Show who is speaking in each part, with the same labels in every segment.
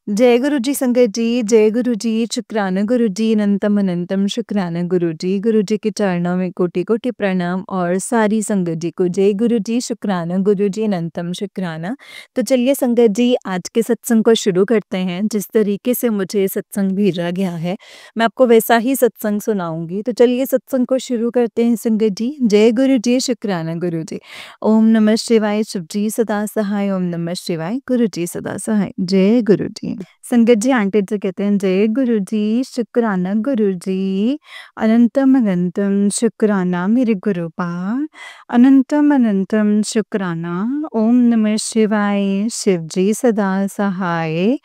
Speaker 1: जय गुरु जी संगत जी, जय गुरु जी, शुक्राना गुरु जी, अनंतम अनंतम शुक्राना गुरु जी के चरणों में कोटि कोटि प्रणाम और सारी संगत जी को जय गुरु जी, शुक्राना गुरु जी, अनंतम शुक्राना। तो चलिए संगत जी, आज के सत्संग को शुरू करते हैं। जिस तरीके से मुझे सत्संग भेजा गया है, मैं आपको वैसा ही सत्संग सुनाऊंगी। तो चलिए सत्संग को शुरू करते हैं संगत जी। जय गुरु जी, शुक्राना गुरु जी। ओम नमः शिवाय, शिव जी सदा सहाय। ओम नमः शिवाय, गुरु जी सदा सहाय। जय गुरु जी। संगत जी आंटी जी कहते हैं जय गुरु जी, शुक्राना गुरु जी, अनंतम अनंतम शुक्राना मेरे गुरु पाल, अनंतम अनंतम शुक्राना। ओम नमः शिवाय, शिव जी सदा सहाय।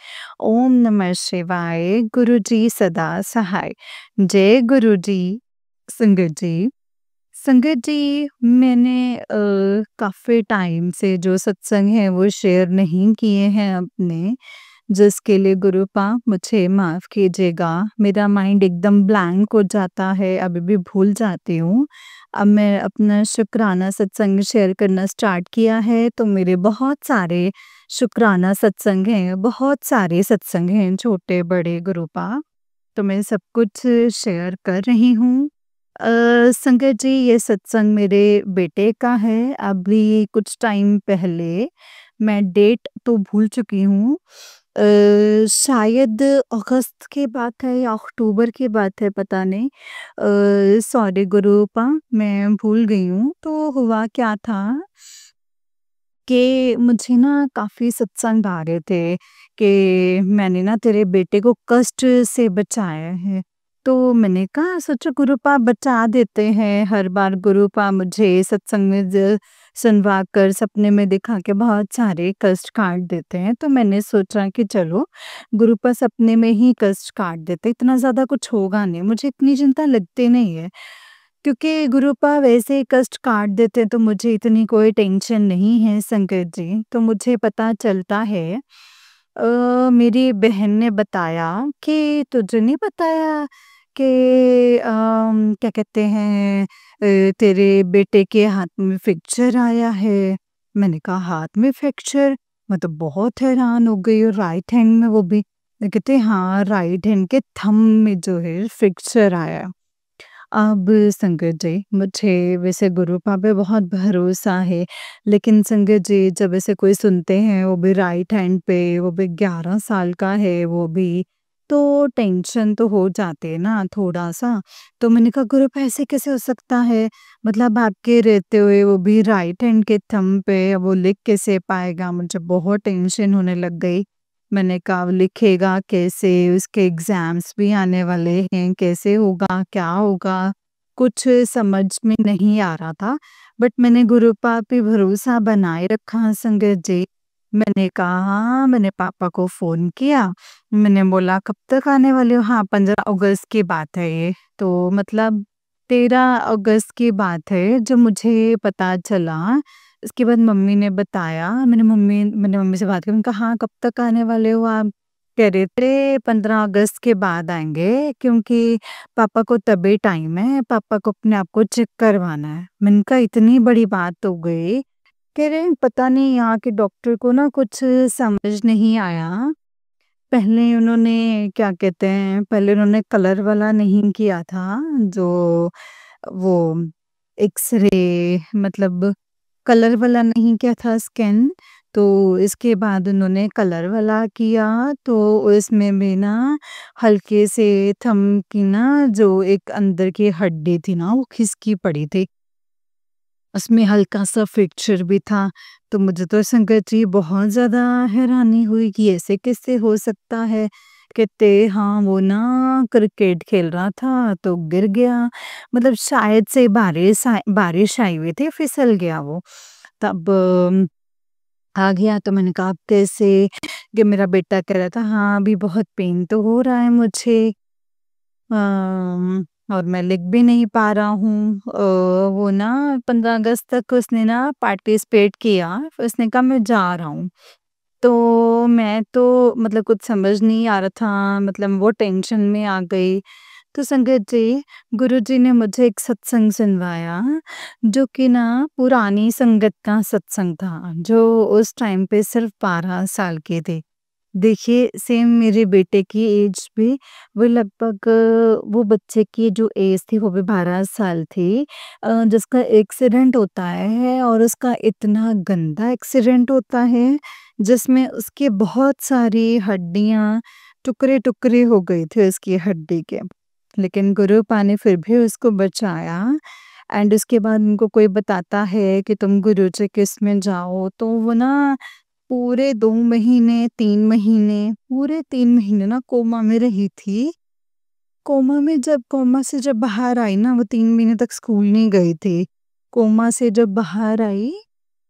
Speaker 1: ओम नमः शिवाय, गुरु जी सदा सहाय। जय गुरु जी। संगत जी, संगत जी, मैंने काफ़ी टाइम से जो सत्संग है वो शेयर नहीं किए हैं अपने, जिसके लिए गुरुपा मुझे माफ़ कीजिएगा। मेरा माइंड एकदम ब्लैंक हो जाता है, अभी भी भूल जाती हूँ। अब मैं अपना शुक्राना सत्संग शेयर करना स्टार्ट किया है, तो मेरे बहुत सारे शुक्राना सत्संग हैं, बहुत सारे सत्संग हैं, छोटे-बड़े गुरुपा। तो मैं सब कुछ शेयर कर रही हूँ। संगत जी, ये सत्संग मेरे बेटे का है। अभी कुछ टाइम पहले, मैं डेट तो भूल चुकी हूँ, शायद अगस्त की बात है या अक्टूबर की बात है, पता नहीं। सॉरी गुरुपा, मैं भूल गई हूँ। तो हुआ क्या था कि मुझे ना काफ़ी सत्संग आ रहे थे कि मैंने ना तेरे बेटे को कष्ट से बचाया है। तो मैंने कहा सोचा गुरुपा बचा देते हैं, हर बार गुरुपा मुझे सत्संग में सुनवा कर सपने में दिखा के बहुत सारे कष्ट काट देते हैं। तो मैंने सोचा कि चलो गुरुपा सपने में ही कष्ट काट देते, इतना ज़्यादा कुछ होगा नहीं, मुझे इतनी चिंता लगती नहीं है। क्योंकि गुरुपा वैसे ही कष्ट काट देते तो मुझे इतनी कोई टेंशन नहीं है संगत जी। तो मुझे पता चलता है, मेरी बहन ने बताया कि तुझे नहीं बताया कि क्या कहते हैं, तेरे बेटे के हाथ में फ्रैक्चर आया है। मैंने कहा हाथ में फ्रैक्चर? मैं तो बहुत हैरान हो गई, और राइट हैंड में वो भी। कहते हाँ, राइट हैंड के थंब में जो है फ्रैक्चर आया। अब संगत जी, मुझे वैसे गुरुपा पे बहुत भरोसा है, लेकिन संगत जी जब ऐसे कोई सुनते हैं, वो भी राइट हैंड पे, वो भी 11 साल का है वो भी, तो टेंशन तो हो जाती है ना थोड़ा-सा। तो मैंने कहा गुरुपा ऐसे कैसे हो सकता है? मतलब आपके रहते हुए वो भी राइट हैंड के थंब पे, वो लिख कैसे पाएगा? मुझे बहुत टेंशन होने लग गई। मैंने कहा अब लिखेगा कैसे? उसके एग्ज़ाम्स भी आने वाले हैं, कैसे होगा, क्या होगा? कुछ समझ में नहीं आ रहा था, बट मैंने गुरुपा पे भरोसा बनाए रखा संगत जी। मैंने कहा मैंने पापा को फ़ोन किया, मैंने बोला कब तक आने वाले हो? हाँ, 15 अगस्त की बात है ये, तो मतलब 13 अगस्त की बात है जब मुझे पता चला। इसके बाद मम्मी ने बताया, मैंने मम्मी से बात की, मैंने कहा हाँ, कब तक आने वाले हो आप? कह रहे थे 15 अगस्त के बाद आएँगे, क्योंकि पापा को तभी टाइम है, पापा को अपने आप को चेक करवाना है। मैंने कहा इतनी बड़ी बात हो गई। कह रहे पता नहीं यहाँ के डॉक्टर को ना कुछ समझ नहीं आया। पहले उन्होंने क्या कहते हैं, पहले उन्होंने कलर वाला नहीं किया था, जो वो एक्स-रे, मतलब कलर वाला नहीं किया था स्कैन। तो इसके बाद उन्होंने कलर वाला किया, तो इसमें भी ना हल्के से थंब की ना जो एक अंदर की हड्डी थी ना, वो खिसकी पड़ी थी। उसमें हल्का-सा फ्रैक्चर भी था। तो मुझे तो संगत जी बहुत ज़्यादा हैरानी हुई कि ऐसे कैसे हो सकता है? कहते हाँ, वो ना क्रिकेट खेल रहा था तो गिर गया। मतलब शायद से बारिश आई हुई थी, फिसल गया वो। तब आ गया, तो मैंने कहा अब कैसे? कि मेरा बेटा कह रहा था हाँ, अभी बहुत पेन तो हो रहा है मुझे। और मैं लिख भी नहीं पा रहा हूँ। वो ना 15 अगस्त तक उसने ना पार्टिसिपेट किया, फिर उसने कहा मैं जा रहा हूँ। तो मैं तो मतलब कुछ समझ नहीं आ रहा था, मतलब वो टेंशन में आ गई। तो संगत जी, गुरुजी ने मुझे एक सत्संग सुनवाया, जो कि ना पुरानी संगत का सत्संग था, जो उस टाइम पे सिर्फ 12 साल के थे। देखिए सेम मेरे बेटे की एज भी वो लगभग वो बच्चे की जो एज थी वो भी 12 साल थी, जिसका एक्सीडेंट होता है और उसका इतना गंदा एक्सीडेंट होता है जिसमें उसकी बहुत सारी हड्डियां टुकड़े-टुकड़े हो गई थी उसकी हड्डी के। लेकिन गुरुपा ने फिर भी उसको बचाया एंड उसके बाद उनको कोई बताता है कि तुम गुरुजी के इसमें जाओ तो वो ना पूरे 2 महीने, 3 महीने, पूरे 3 महीने ना कोमा में रही थी। कोमा से जब बाहर आई ना, वो 3 महीने तक स्कूल नहीं गई थी। कोमा से जब बाहर आई,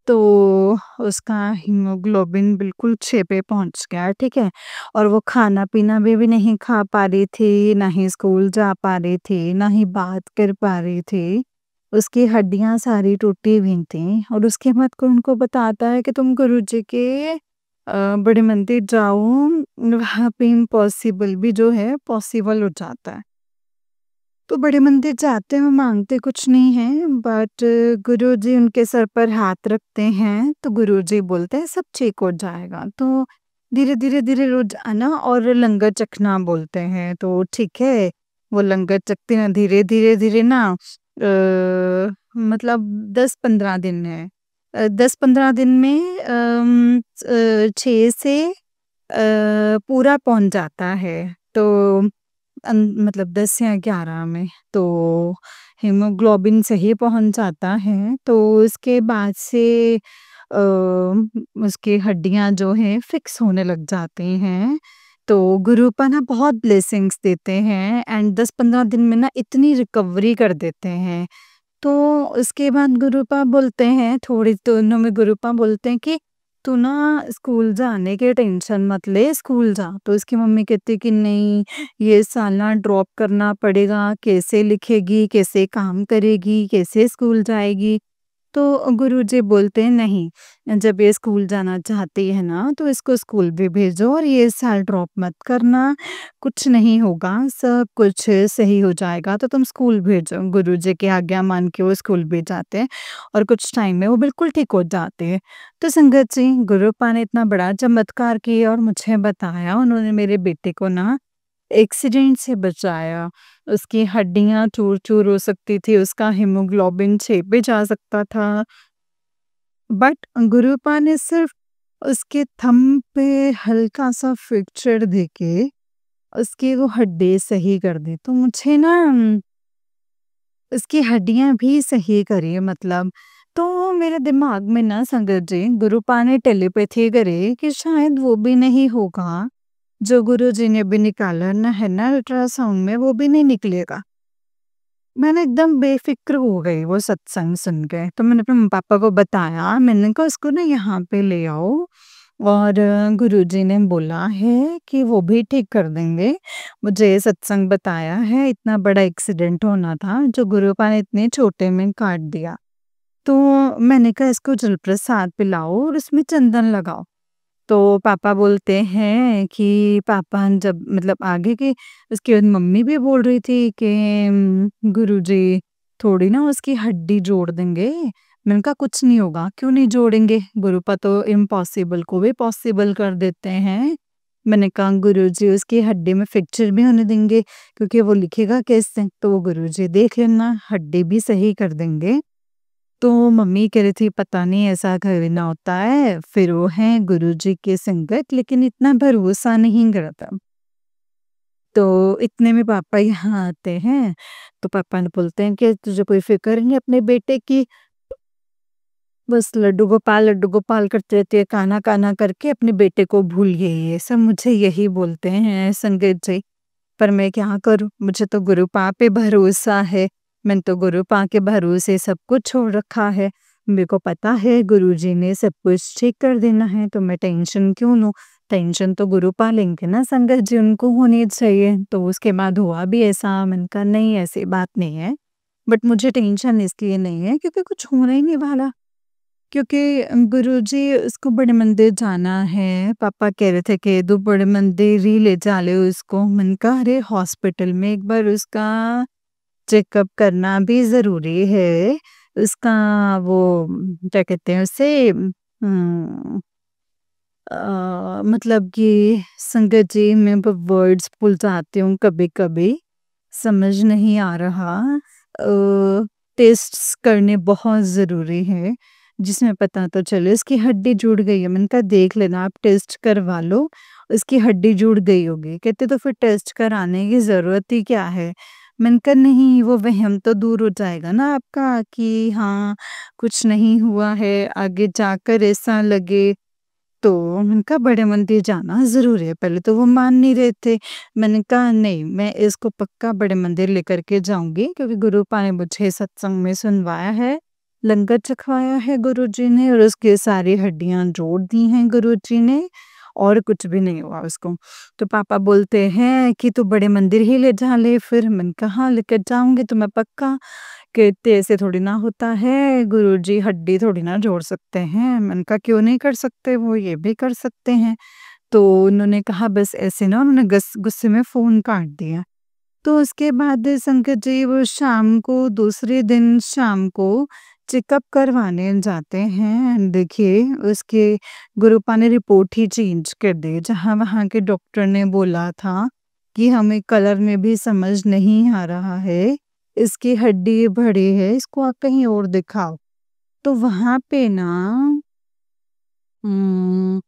Speaker 1: तो उसका हीमोग्लोबिन बिल्कुल 6 पे पहुँच गया, ठीक है? और वो खाना-पीना भी नहीं खा पा रही थी, ना ही स्कूल जा पा रही थी, ना ही बात कर पा रही थी। उसकी हड्डियाँ सारी टूटी हुई थीं और उसके बाद को उनको बताता है कि तुम गुरुजी के बड़े मंदिर जाओ, वहाँ पे इम्पॉसिबल भी जो है पॉसिबल हो जाता है। तो बड़े मंदिर जाते हैं, वो माँगते कुछ नहीं हैं बट गुरुजी उनके सर पर हाथ रखते हैं, तो गुरुजी बोलते हैं सब ठीक हो जाएगा। तो धीरे-धीरे रोज़ाना और लंगर चखना बोलते हैं, तो ठीक है, वो लंगर चखते हैं धीरे-धीरे ना मतलब 10-15 दिन है। 10-15 दिन में 6 से पूरा पहुँच जाता है। तो मतलब 10 या 11 में तो हीमोग्लोबिन सही पहुँच जाता है, तो उसके बाद से उसकी हड्डियाँ जो हैं फिक्स होने लग जाती हैं। तो गुरुपा ना बहुत ब्लेसिंग्स देते हैं एंड 10-15 दिन में ना इतनी रिकवरी कर देते हैं। तो उसके बाद गुरुपा बोलते हैं थोड़ी दिनों में गुरुपा बोलते हैं कि तू ना स्कूल जाने की टेंशन मत ले, स्कूल जा। तो उसकी मम्मी कहती कि नहीं, ये साल ना ड्रॉप करना पड़ेगा, कैसे लिखेगी, कैसे काम करेगी, कैसे स्कूल जाएगी। तो गुरुजी बोलते हैं नहीं, जब ये स्कूल जाना चाहती है ना तो इसको स्कूल भी भेजो और ये साल ड्रॉप मत करना, कुछ नहीं होगा, सब कुछ सही हो जाएगा, तो तुम स्कूल भेजो। गुरुजी की आज्ञा मान के वो स्कूल भी जाते हैं और कुछ टाइम में वो बिल्कुल ठीक हो जाते हैं। तो संगत जी, गुरुपा ने इतना बड़ा चमत्कार किया और मुझे बताया, उन्होंने मेरे बेटे को ना एक्सीडेंट से बचाया। उसकी हड्डियाँ चूर-चूर हो सकती थी, उसका हीमोग्लोबिन 6 पे जा सकता था। बट गुरुपा ने सिर्फ़ उसके थंब पे हल्का-सा फ्रैक्चर देके उसकी वो हड्डी सही कर दी। तो मुझे ना उसकी हड्डियाँ भी सही करी मतलब। तो मेरे दिमाग में ना संगत जी गुरुपा ने टेलीपैथी करी कि शायद वो भी नहीं होगा, जो गुरुजी ने भी निकाला ना है ना अल्ट्रासाउंड में, वो भी नहीं निकलेगा। मैंने एकदम बेफ़िक्र हो गई वो सत्संग सुन के। तो मैंने अपने पापा को बताया, मैंने कहा इसको ना यहाँ पे ले आओ और गुरुजी ने बोला है कि वो भी ठीक कर देंगे। मुझे ये सत्संग बताया है, इतना बड़ा एक्सीडेंट होना था जो गुरुपा ने इतने छोटे में काट दिया। तो मैंने कहा इसको जलप्रसाद पिलाओ और उसमें चंदन लगाओ। तो पापा बोलते हैं कि पापा जब मतलब आगे के उसके बाद मम्मी भी बोल रही थी कि गुरुजी थोड़ी ना उसकी हड्डी जोड़ देंगे। मैंने कहा कुछ नहीं होगा, क्यों नहीं जोड़ेंगे? गुरुपा तो इम्पॉसिबल को भी पॉसिबल कर देते हैं। मैंने कहा गुरुजी उसकी हड्डी में फ्रैक्चर भी होने देंगे क्योंकि वो लिखेगा कैसे? तो वो गुरुजी देख लेना हड्डी भी सही कर देंगे। तो मम्मी कह रही थी पता नहीं ऐसा करना होता है, फिर वो हैं गुरुजी के संगत लेकिन इतना भरोसा नहीं करता। तो इतने में पापा यहाँ आते हैं, तो पापा ने बोलते हैं कि तुझे कोई फ़िक्र नहीं है अपने बेटे की, बस लड्डू गोपाल करते रहती है, कान्हा-कान्हा करके अपने बेटे को भूल गई है। सब मुझे यही बोलते हैं संगत जी। पर मैं क्या करूँ? मुझे तो गुरुपा पे भरोसा है। मैंने तो गुरुपा के भरोसे सब कुछ छोड़ रखा है। मेरे को पता है गुरुजी ने सब कुछ ठीक कर देना है, तो मैं टेंशन क्यों लूँ? टेंशन तो गुरुपा लेंगे ना संगत जी, उनको होनी चाहिए। तो उसके बाद हुआ भी ऐसा, मैंने कहा नहीं ऐसी बात नहीं है। बट मुझे टेंशन इसलिए नहीं है क्योंकि कुछ होने ही नहीं वाला। क्योंकि गुरुजी उसको बड़े मंदिर जाना है, पापा कह रहे थे कि "दो बड़े मंदिर ही ले चले उसको।" मैंने कहा अरे हॉस्पिटल में एक बार उसका चेकअप करना भी ज़रूरी है। उसका वो क्या कहते हैं उसे मतलब कि संगत जी मैं वर्ड्स भूल जाती हूँ कभी-कभी, समझ नहीं आ रहा। टेस्ट्स करने बहुत ज़रूरी है, जिसमें पता तो चले इसकी हड्डी जुड़ गई है। मैंने कहा देख लेना आप टेस्ट करवा लो, उसकी हड्डी जुड़ गई होगी। कहते तो फिर टेस्ट कराने की ज़रूरत ही क्या है? मैंने कहा नहीं वो वहम तो दूर हो जाएगा ना आपका कि हाँ, कुछ नहीं हुआ है, आगे जाकर ऐसा लगे तो मैंने कहा बड़े मंदिर जाना ज़रूरी है, पहले तो वो मान नहीं रहे थे। मैंने कहा नहीं, मैं इसको पक्का बड़े मंदिर लेकर के जाऊँगी क्योंकि गुरुपा ने मुझे सत्संग में सुनवाया है, लंगर चखवाया है गुरुजी ने और उसकी सारी हड्डियाँ जोड़ दी हैं गुरुजी ने और कुछ भी नहीं हुआ उसको। तो पापा बोलते हैं कि तू बड़े मंदिर ही ले जा ले फिर। मैंने कहा हाँ, लेकर जाऊँगी तो मैं पक्का। कहते ऐसे थोड़ी ना होता है, गुरुजी हड्डी थोड़ी ना जोड़ सकते हैं। मैंने कहा क्यों नहीं कर सकते, वो ये भी कर सकते हैं। तो उन्होंने कहा बस ऐसे ना उन्होंने गुस्से में फ़ोन काट दिया। तो उसके बाद संकट जी वो शाम को दूसरे दिन शाम को चेकअप करवाने जाते हैं। देखिए उसके गुरुपा ने रिपोर्ट ही चेंज कर दी। जहाँ वहाँ के डॉक्टर ने बोला था कि हमें कलर में भी समझ नहीं आ रहा है, इसकी हड्डी बड़ी है, इसको आप कहीं और दिखाओ। तो वहाँ पे ना उम,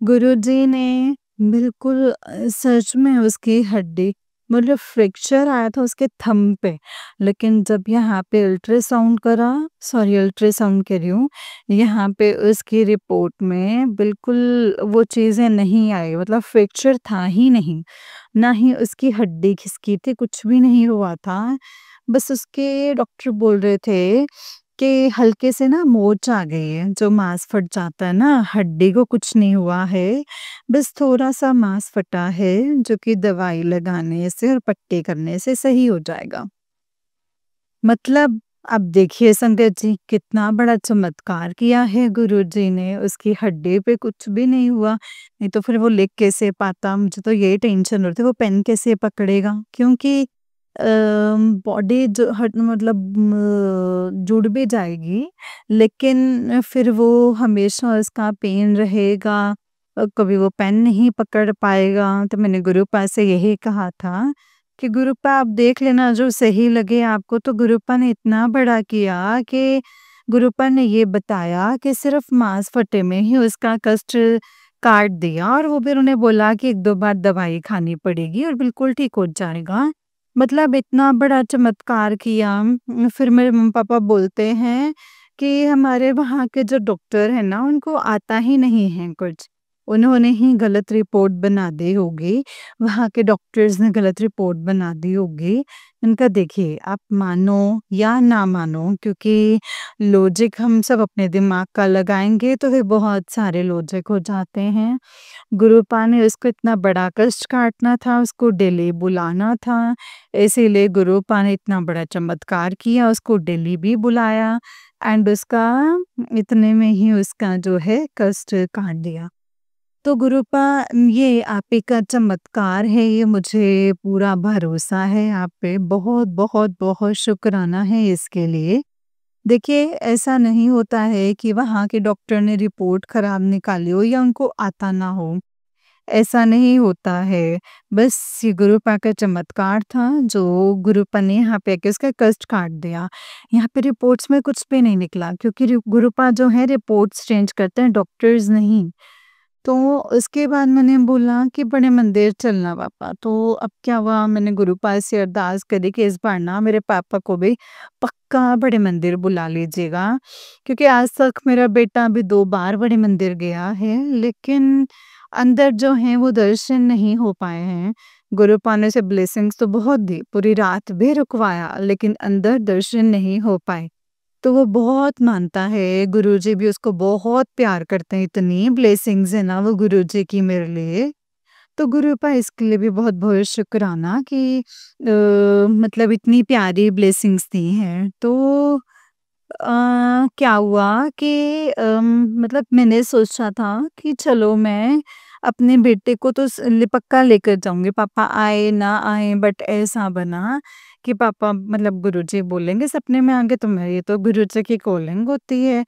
Speaker 1: गुरुजी ने बिल्कुल सच में उसकी हड्डी मतलब फ्रैक्चर आया था उसके थंब पे, लेकिन जब यहाँ पे अल्ट्रासाउंड करा सॉरी अल्ट्रासाउंड कह रही हूँ, यहाँ पे उसकी रिपोर्ट में बिल्कुल वो चीज़ें नहीं आई मतलब फ्रैक्चर था ही नहीं, ना ही उसकी हड्डी खिसकी थी, कुछ भी नहीं हुआ था। बस उसके डॉक्टर बोल रहे थे कि हल्के से ना मोच आ गई है, जो मांस फट जाता है ना, हड्डी को कुछ नहीं हुआ है, बस थोड़ा-सा मांस फटा है, जो कि दवाई लगाने से और पट्टी करने से सही हो जाएगा। मतलब अब देखिए संगत जी, कितना बड़ा चमत्कार किया है गुरुजी ने, उसकी हड्डी पे कुछ भी नहीं हुआ, नहीं तो फिर वो लिख कैसे पाता? मुझे तो यही टेंशन हो रही थी, वो पेन कैसे पकड़ेगा? क्योंकि बॉडी जो हट मतलब जुड़ भी जाएगी, लेकिन फिर वो हमेशा उसका पेन रहेगा कभी वो पेन नहीं पकड़ पाएगा। तो मैंने गुरुपा से यही कहा था कि गुरुपा आप देख लेना जो सही लगे आपको। तो गुरुपा ने इतना बड़ा किया कि गुरुपा ने ये बताया कि सिर्फ मांस फटे में ही उसका कष्ट काट दिया और वो भी उन्होंने बोला कि 1-2 बार दवाई खानी पड़ेगी और बिल्कुल ठीक हो जाएगा। मतलब इतना बड़ा चमत्कार किया। फिर मेरे मम्मी-पापा बोलते हैं कि हमारे वहाँ के जो डॉक्टर हैं ना, उनको आता ही नहीं है कुछ। उन्होंने ही गलत रिपोर्ट बना दी होगी, वहाँ के डॉक्टर्स ने गलत रिपोर्ट बना दी होगी। इनका देखिए, आप मानो या ना मानो क्योंकि लॉजिक हम सब अपने दिमाग का लगाएँगे तो फिर बहुत सारे लॉजिक हो जाते हैं। गुरुपा ने उसको इतना बड़ा कष्ट काटना था, उसको डेली बुलाना था, इसीलिए गुरुपा ने इतना बड़ा चमत्कार किया, उसको डेली भी बुलाया एंड उसका इतने में ही उसका जो है कष्ट काट दिया। तो गुरुपा ये आप ही का चमत्कार है, ये मुझे पूरा भरोसा है आप पे, बहुत, बहुत, बहुत शुक्राना है इसके लिए। देखिए, ऐसा नहीं होता है कि वहाँ के डॉक्टर ने रिपोर्ट खराब निकाली हो या उनको आता ना हो, ऐसा नहीं होता है। बस ये गुरुपा का चमत्कार था जो गुरुपा ने यहाँ पे आके उसका कष्ट काट दिया। यहाँ पे रिपोर्ट्स में कुछ भी नहीं निकला क्योंकि गुरुपा जो है रिपोर्ट्स चेंज करते हैं, डॉक्टर्स नहीं। तो उसके बाद मैंने बोला कि बड़े मंदिर चलना पापा, तो अब क्या हुआ मैंने गुरुपाल से अरदास करी कि इस बार ना मेरे पापा को भी पक्का बड़े मंदिर बुला लीजिएगा। क्योंकि आज तक मेरा बेटा अभी 2 बार बड़े मंदिर गया है, लेकिन अंदर जो हैं वो दर्शन नहीं हो पाए हैं। गुरुपा ने उसे ब्लेसिंग्स तो बहुत दी, पूरी रात भी रुकवाया, लेकिन अंदर दर्शन नहीं हो पाए। तो वो बहुत मानता है, गुरुजी भी उसको बहुत प्यार करते हैं, इतनी ब्लेसिंग्स है ना वो गुरुजी की मेरे लिए। तो गुरुपा इसके लिए भी बहुत-बहुत शुक्राना कि मतलब इतनी प्यारी ब्लेसिंग्स दी हैं। तो क्या हुआ कि मतलब मैंने सोचा था कि चलो मैं अपने बेटे को तो पक्का लेकर जाऊंगी, पापा आए ना आए, बट ऐसा बना कि पापा मतलब गुरुजी बोलेंगे सपने में आके, तो मैं ये तो गुरुजी की कॉलिंग होती है,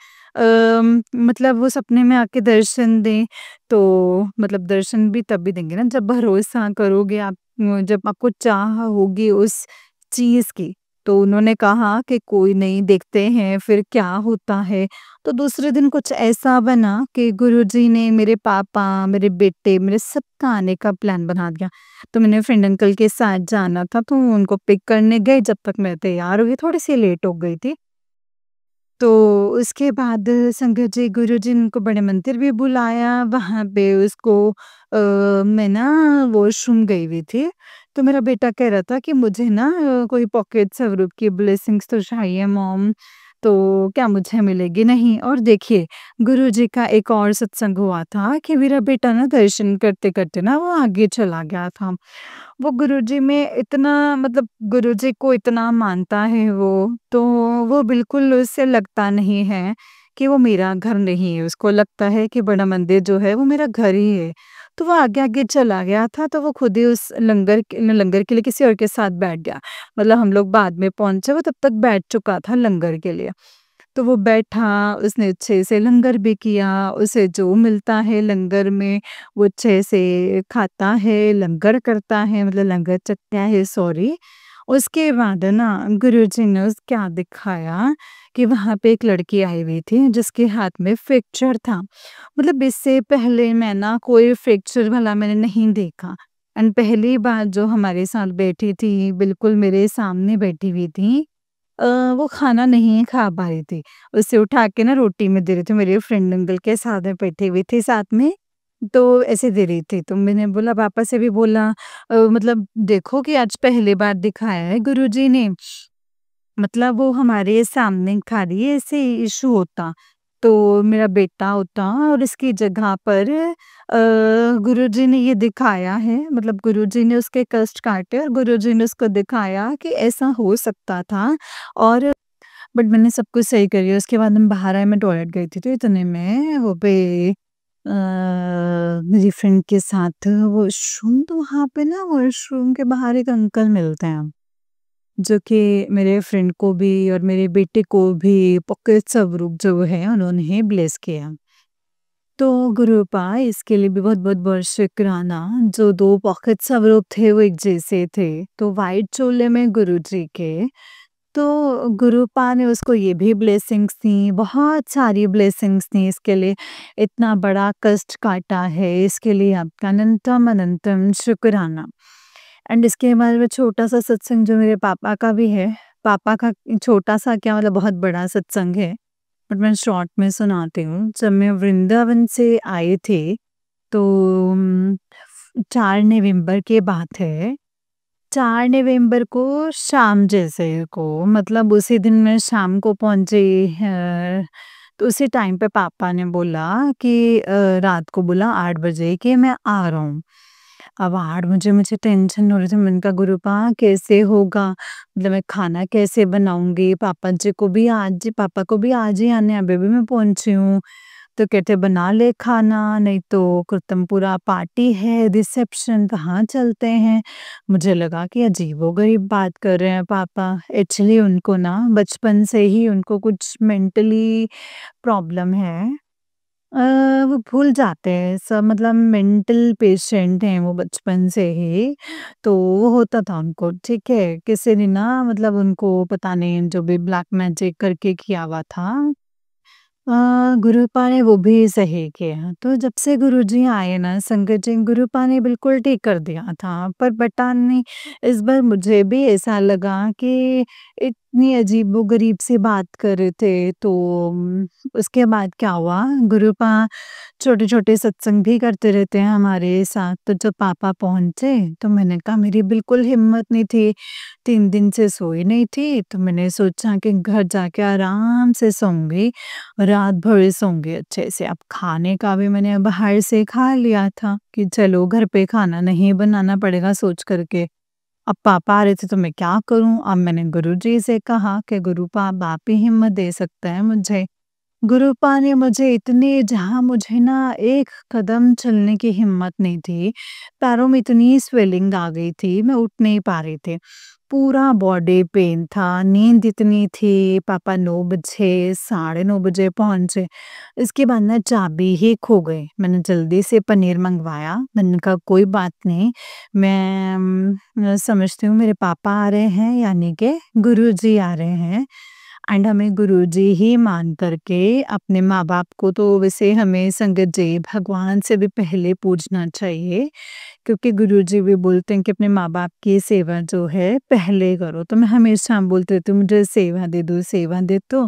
Speaker 1: मतलब वो सपने में आके दर्शन दें, तो मतलब दर्शन भी तभी देंगे ना जब भरोसा करोगे आप, जब आपको चाह होगी उस चीज की। तो उन्होंने कहा कि कोई नहीं, देखते हैं फिर क्या होता है। तो दूसरे दिन कुछ ऐसा बना कि गुरुजी ने मेरे पापा, मेरे बेटे, मेरे सबका आने का प्लान बना दिया। तो मैंने फ्रेंड अंकल के साथ जाना था, तो उनको पिक करने गए, जब तक मैं तैयार हुई थोड़ी-सी लेट हो गई थी। तो उसके बाद संगत जी, गुरुजी ने उनको बड़े मंदिर भी बुलाया, वहाँ पे उसको मैं ना वॉशरूम गई हुई थी, तो मेरा बेटा कह रहा था कि मुझे ना कोई पॉकेट स्वरूप की ब्लेसिंग्स तो चाहिए मॉम, तो क्या मुझे मिलेगी? नहीं। और देखिए, गुरुजी का एक और सत्संग हुआ था कि मेरा बेटा ना दर्शन करते-करते ना वो आगे चला गया था। वो गुरुजी में इतना मतलब गुरुजी को इतना मानता है वो, तो वो बिल्कुल उससे लगता नहीं है कि वो मेरा घर नहीं है, उसको लगता है कि बड़ा मंदिर जो है वो मेरा घर ही है। तो वो आगे-आगे चला गया था, तो वो खुद ही उस लंगर के लिए किसी और के साथ बैठ गया। मतलब हम लोग बाद में पहुँचे, वो तब तक बैठ चुका था लंगर के लिए। तो वो बैठा, उसने अच्छे से लंगर भी किया, उसे जो मिलता है लंगर में वो अच्छे से खाता है, लंगर करता है, मतलब लंगर चखता है, सॉरी। उसके बाद ना गुरुजी ने उस क्या दिखाया कि वहाँ पे एक लड़की आई हुई थी जिसके हाथ में फ्रैक्चर था। मतलब इससे पहले मैं ना कोई फ्रैक्चर वाला मैंने नहीं देखा, एंड पहली बार जो हमारे साथ बैठी थी, बिल्कुल मेरे सामने बैठी हुई थी, अ, वो खाना नहीं खा पा रही थी। उसे उठा के ना रोटी में दे रही थी, मेरे फ्रेंड अंकल के साथ में बैठी हुई थी साथ में, तो ऐसे दे रही थी। तो मैंने बोला, पापा से भी बोला, मतलब देखो कि आज पहली बार दिखाया है गुरुजी ने, मतलब वो हमारे सामने खा रही है, ऐसे इश्यू होता। तो मेरा बेटा होता और इसकी जगह पर गुरुजी ने ये दिखाया है, मतलब गुरुजी ने उसके कष्ट काटे और गुरुजी ने उसको दिखाया कि ऐसा हो सकता था। और बट मैंने सब कुछ सही कर लिया। उसके बाद हम बाहर आए, मैं टॉयलेट गई थी, तो इतने में वो पे मेरी फ्रेंड के साथ वॉशरूम, तो वहाँ पे ना वॉशरूम के बाहर एक अंकल मिलते हैं, जो कि मेरे फ्रेंड को भी और मेरे बेटे को भी पॉकेट स्वरूप जो है उन्होंने ब्लेस किया। तो गुरुपा इसके लिए भी बहुत-बहुत शुक्राना, जो 2 पॉकेट स्वरूप थे वो एक जैसे थे, तो व्हाइट चोले में गुरुजी के, तो गुरुपा ने उसको ये भी ब्लेसिंग्स दी, बहुत सारी ब्लेसिंग्स दी इसके लिए, इतना बड़ा कष्ट काटा है, इसके लिए आपका अनंतम अनंतम शुक्राना। एंड इसके बाद में छोटा-सा सत्संग जो मेरे पापा का भी है, पापा का छोटा-सा क्या मतलब बहुत बड़ा सत्संग है, बट मैं शॉर्ट में सुनाती हूँ। जब मैं वृंदावन से आए थे, तो 4 नवंबर की बात है। 4 नवंबर को शाम जैसे को, मतलब उसी दिन मैं शाम को पहुँची, तो उसी टाइम पे पापा ने बोला कि रात को बोला 8 बजे कि मैं आ रहा हूँ। अब 8 बजे मुझे टेंशन हो रही थी, मैंने कहा गुरुपा कैसे होगा? मतलब मैं खाना कैसे बनाऊँगी? पापा को भी आज ही आना है, अभी भी मैं पहुँची हूँ। तो कहते बना ले खाना, नहीं तो कुतमपुरा पार्टी है, रिसेप्शन, कहाँ चलते हैं? मुझे लगा कि अजीबो-गरीब बात कर रहे हैं पापा। एक्चुअली उनको ना बचपन से ही उनको कुछ मेंटली प्रॉब्लम है। अ, वो भूल जाते हैं सब, मतलब मेंटल पेशेंट हैं वो बचपन से ही। तो वो होता था उनको, ठीक है? किसी ने ना मतलब उनको पता नहीं जो भी ब्लैक मैजिक करके किया हुआ था। गुरुपा ने वो भी सही किया। तो जब से गुरुजी आए ना संगत जी, गुरुपा ने बिल्कुल ठीक कर दिया था। पर पता नहीं, इस बार मुझे भी ऐसा लगा कि इतनी अजीबो-गरीब सी बात कर रहे थे। तो उसके बाद क्या हुआ, गुरुपा छोटे-छोटे सत्संग भी करते रहते हैं हमारे साथ। तो जब पापा पहुँचे, तो मैंने कहा मेरी बिल्कुल हिम्मत नहीं थी, 3 दिन से सोई नहीं थी, तो मैंने सोचा कि घर जाके आराम से सोऊँगी, रात भर सोऊँगी अच्छे से। अब खाने का भी मैंने बाहर से खा लिया था कि चलो घर पे खाना नहीं बनाना पड़ेगा सोच कर के। अब पापा आ रहे थे तो मैं क्या करूँ? अब मैंने गुरुजी से कहा कि गुरुपा, अब आप ही हिम्मत दे सकते हैं मुझे। गुरुपा ने मुझे इतने जहाँ मुझे ना एक कदम चलने की हिम्मत नहीं थी, पैरों में इतनी स्वेलिंग आ गई थी, मैं उठ नहीं पा रही थी। पूरा बॉडी पेन था, नींद इतनी थी, पापा 9 बजे, साढ़े 9 बजे पहुँचे। इसके बाद ना चाबी ही खो गई। मैंने जल्दी से पनीर मँगवाया, मैंने कहा कोई बात नहीं, मैं समझती हूँ मेरे पापा आ रहे हैं यानी कि गुरुजी आ रहे हैं। एंड हमें गुरुजी ही मान करके अपने माँ-बाप को तो वैसे हमें संगत जी भगवान से भी पहले पूजना चाहिए, क्योंकि गुरुजी भी बोलते हैं कि अपने माँ-बाप की सेवा जो है पहले करो। तो मैं हमेशा बोलती रहती हूँ मुझे सेवा दे दो।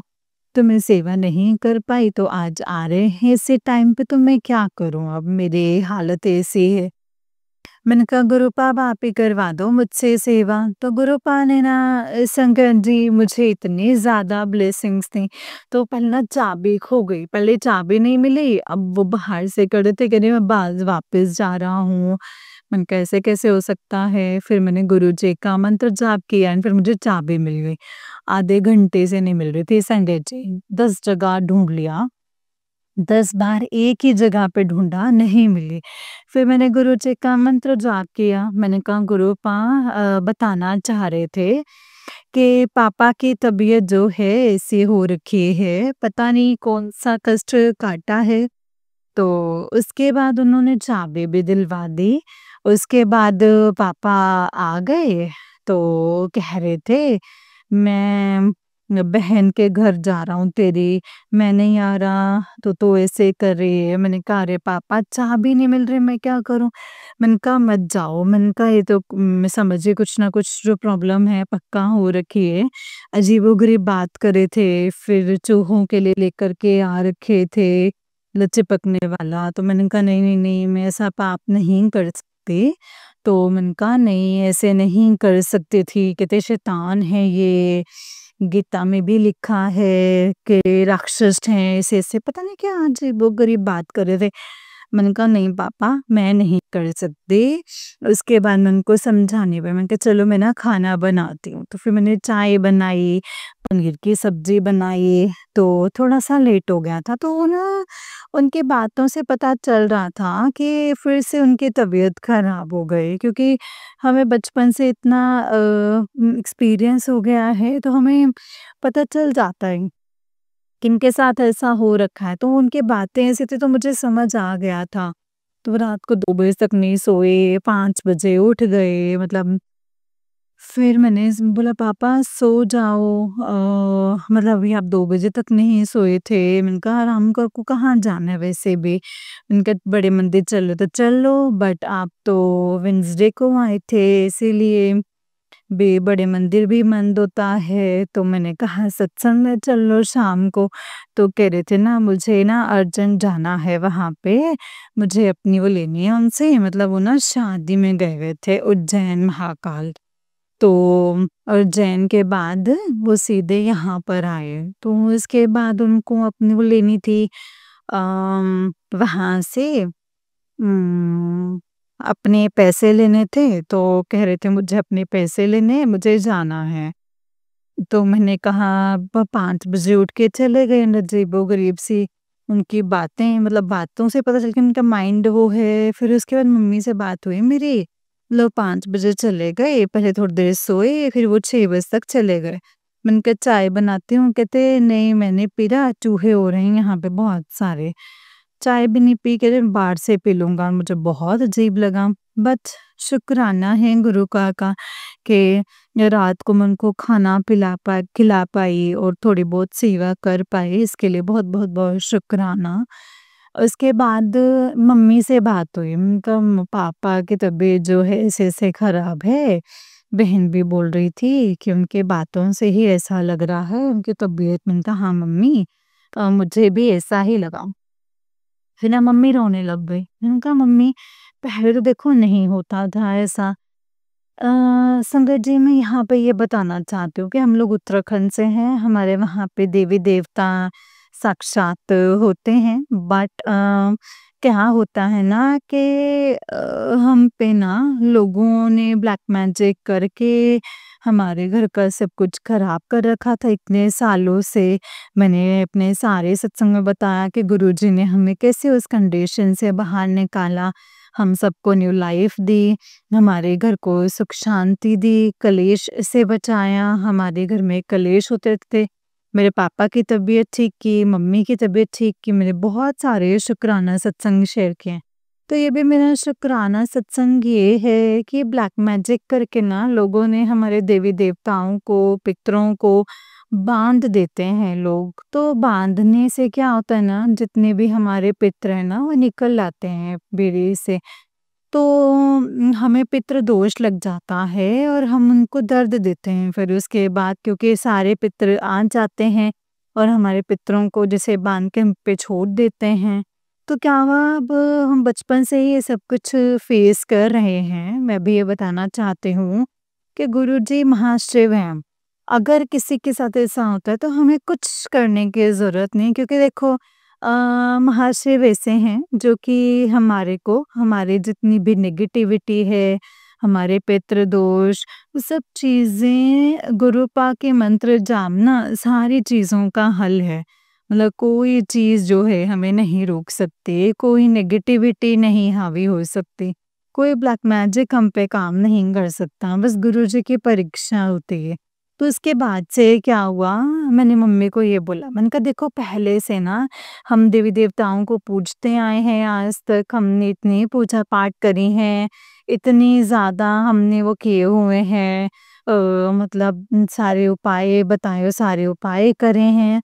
Speaker 1: तो मैं सेवा नहीं कर पाई तो आज आ रहे हैं ऐसे टाइम पे तो मैं क्या करूँ अब मेरी हालत ऐसी है। मैंने कहा गुरुपा आप ही करवा दो मुझसे सेवा। तो गुरुपा ने ना शंकर जी मुझे इतनी ज़्यादा ब्लेसिंग्स दी। तो पहले ना चाबी खो गई, पहले चाबी नहीं मिली, अब वो बाहर से कर रहे थे कह रहे मैं बाज़ वापस जा रहा हूँ। मैंने कहा ऐसे कैसे हो सकता है? फिर मैंने गुरुजी का मंत्र जाप किया एंड फिर मुझे चाबी मिल गई। आधे घंटे से नहीं मिल रही थी संगत जी, 10 जगह ढूँढ लिया। 10 बार एक ही जगह पे ढूँढा, नहीं मिली। फिर मैंने गुरुजी का मंत्र जाप किया। मैंने कहा गुरुपा बताना चाह रहे थे कि पापा की तबीयत जो है ऐसी हो रखी है, पता नहीं कौन-सा कष्ट काटा है। तो उसके बाद उन्होंने चाबी भी दिलवा दी। उसके बाद पापा आ गए, तो कह रहे थे मैं बहन के घर जा रहा हूँ तेरी, मैं नहीं आ रहा तो तू ऐसे कर रही है। मैंने कहा अरे पापा चाबी नहीं मिल रही मैं क्या करूँ? मैंने कहा मत जाओ, मैंने कहा ये तो मैं समझी कुछ ना कुछ जो प्रॉब्लम है पक्का हो रखी है। अजीबो-गरीब बात कर रहे थे, फिर चूहों के लिए लेकर के आ रखे थे, चिपकने वाला। तो मैंने कहा नहीं, नहीं, नहीं मैं ऐसा पाप नहीं कर सकती। तो मैंने कहा नहीं ऐसे नहीं कर सकती थी, कहते शैतान है ये, गीता में भी लिखा है कि राक्षस हैं ऐसे-ऐसे पता नहीं क्या अजीबो-गरीब बात कर रहे थे। मैंने कहा नहीं पापा मैं नहीं कर सकती। उसके बाद मैं उनको समझाने पे मैंने कहा चलो मैं ना खाना बनाती हूँ। तो फिर मैंने चाय बनाई, पनीर की सब्जी बनाई, तो थोड़ा-सा लेट हो गया था। तो ना उनकी बातों से पता चल रहा था कि फिर से उनकी तबीयत खराब हो गई, क्योंकि हमें बचपन से इतना एक्सपीरियंस हो गया है तो हमें पता चल जाता है किनके साथ ऐसा हो रखा है। तो उनकी बातें ऐसी थी तो मुझे समझ आ गया था। तो रात को 2 बजे तक नहीं सोए, 5 बजे उठ गए, मतलब फिर मैंने बोला पापा सो जाओ, मतलब अभी आप 2 बजे तक नहीं सोए थे। मैंने कहा आराम कर को कहाँ जाना है वैसे भी। मैंने कहा बड़े मंदिर चलो तो चलो, बट आप तो वेडनेसडे को आए थे इसीलिए भी बड़े मंदिर भी बंद होता है। तो मैंने कहा सत्संग में चल लो शाम को। तो कह रहे थे ना मुझे ना अर्जेंट जाना है वहाँ पे, मुझे अपनी वो लेनी है उनसे, मतलब वो ना शादी में गए हुए थे उज्जैन महाकाल। तो उज्जैन के बाद वो सीधे यहाँ पर आए। तो इसके बाद उनको अपनी वो लेनी थी वहाँ से अपने पैसे लेने थे, तो कह रहे थे मुझे अपने पैसे लेने हैं, मुझे जाना है। तो मैंने कहा 5 बजे उठ के चले गए, अजीबो-गरीब सी उनकी बातें, मतलब बातों से पता चल के उनका माइंड वो है। फिर उसके बाद मम्मी से बात हुई मेरी, मतलब 5 बजे चले गए, पहले थोड़ी देर सोए, फिर वो 6 बजे तक चले गए। मैंने कहा चाय बनाती हूँ, कहते नहीं मैं नहीं पी रहा, चूहे हो रहे हैं यहाँ पे बहुत सारे। चाय भी नहीं पी के बाहर से पी लूँगा। मुझे बहुत अजीब लगा, बट शुक्राना है गुरु का कि रात को मैं उनको खाना खिला पाई और थोड़ी बहुत सेवा कर पाई, इसके लिए बहुत-बहुत बहुत शुक्राना। उसके बाद मम्मी से बात हुई, उनका पापा की तबीयत जो है ऐसे-ऐसे खराब है। बहन भी बोल रही थी कि उनके बातों से ही ऐसा लग रहा है उनकी तबीयत। मैंने कहा हाँ मम्मी मुझे भी ऐसा ही लगा। फिर ना मम्मी रोने लग गई। मैंने कहा मम्मी पहले तो देखो नहीं होता था ऐसा। संगत जी मैं यहाँ पे ये बताना चाहती हूँ कि हम लोग उत्तराखंड से हैं, हमारे वहाँ पे देवी-देवता साक्षात होते हैं, बट क्या होता है ना कि हम पे ना लोगों ने ब्लैक मैजिक करके हमारे घर का सब कुछ खराब कर रखा था इतने सालों से। मैंने अपने सारे सत्संग में बताया कि गुरुजी ने हमें कैसे उस कंडीशन से बाहर निकाला, हम सबको न्यू लाइफ दी, हमारे घर को सुख शांति दी, कलेश से बचाया। हमारे घर में कलेश होते थे, मेरे पापा की तबीयत ठीक की, मम्मी की तबीयत ठीक की। मैंने बहुत सारे शुक्राना सत्संग शेयर किए हैं। तो ये भी मेरा शुक्राना सत्संग ये है कि ब्लैक मैजिक करके ना लोगों ने हमारे देवी देवताओं को, पितरों को बांध देते हैं लोग। तो बांधने से क्या होता है ना, जितने भी हमारे पितर हैं ना वो निकल आते हैं बेड़ी से। तो हमें पितृ दोष लग जाता है और हम उनको दर्द देते हैं फिर उसके बाद, क्योंकि सारे पितृ आ जाते हैं और हमारे पितरों को जैसे बांध के हम पे छोड़ देते हैं। तो क्या हुआ, अब हम बचपन से ही ये सब कुछ फेस कर रहे हैं। मैं भी ये बताना चाहती हूँ कि गुरुजी महाशिव हैं। अगर किसी के साथ ऐसा होता है तो हमें कुछ करने की ज़रूरत नहीं, क्योंकि देखो महाशय वैसे हैं जो कि हमारे को, हमारे जितनी भी नेगेटिविटी है, हमारे पितृ दोष, वो सब चीज़ें गुरुपा के मंत्र जाप ना सारी चीज़ों का हल है। मतलब कोई चीज़ जो है हमें नहीं रोक सकती, कोई नेगेटिविटी नहीं हावी हो सकती, कोई ब्लैक मैजिक हम पे काम नहीं कर सकता, बस गुरुजी की परीक्षा होती है। तो उसके बाद से क्या हुआ, मैंने मम्मी को ये बोला, मैंने कहा देखो पहले से ना हम देवी देवताओं को पूजते आए हैं, आज तक हमने इतनी पूजा पाठ करी है, इतनी ज़्यादा हमने वो किए हुए हैं, मतलब सारे उपाय बताए, सारे उपाय करे हैं,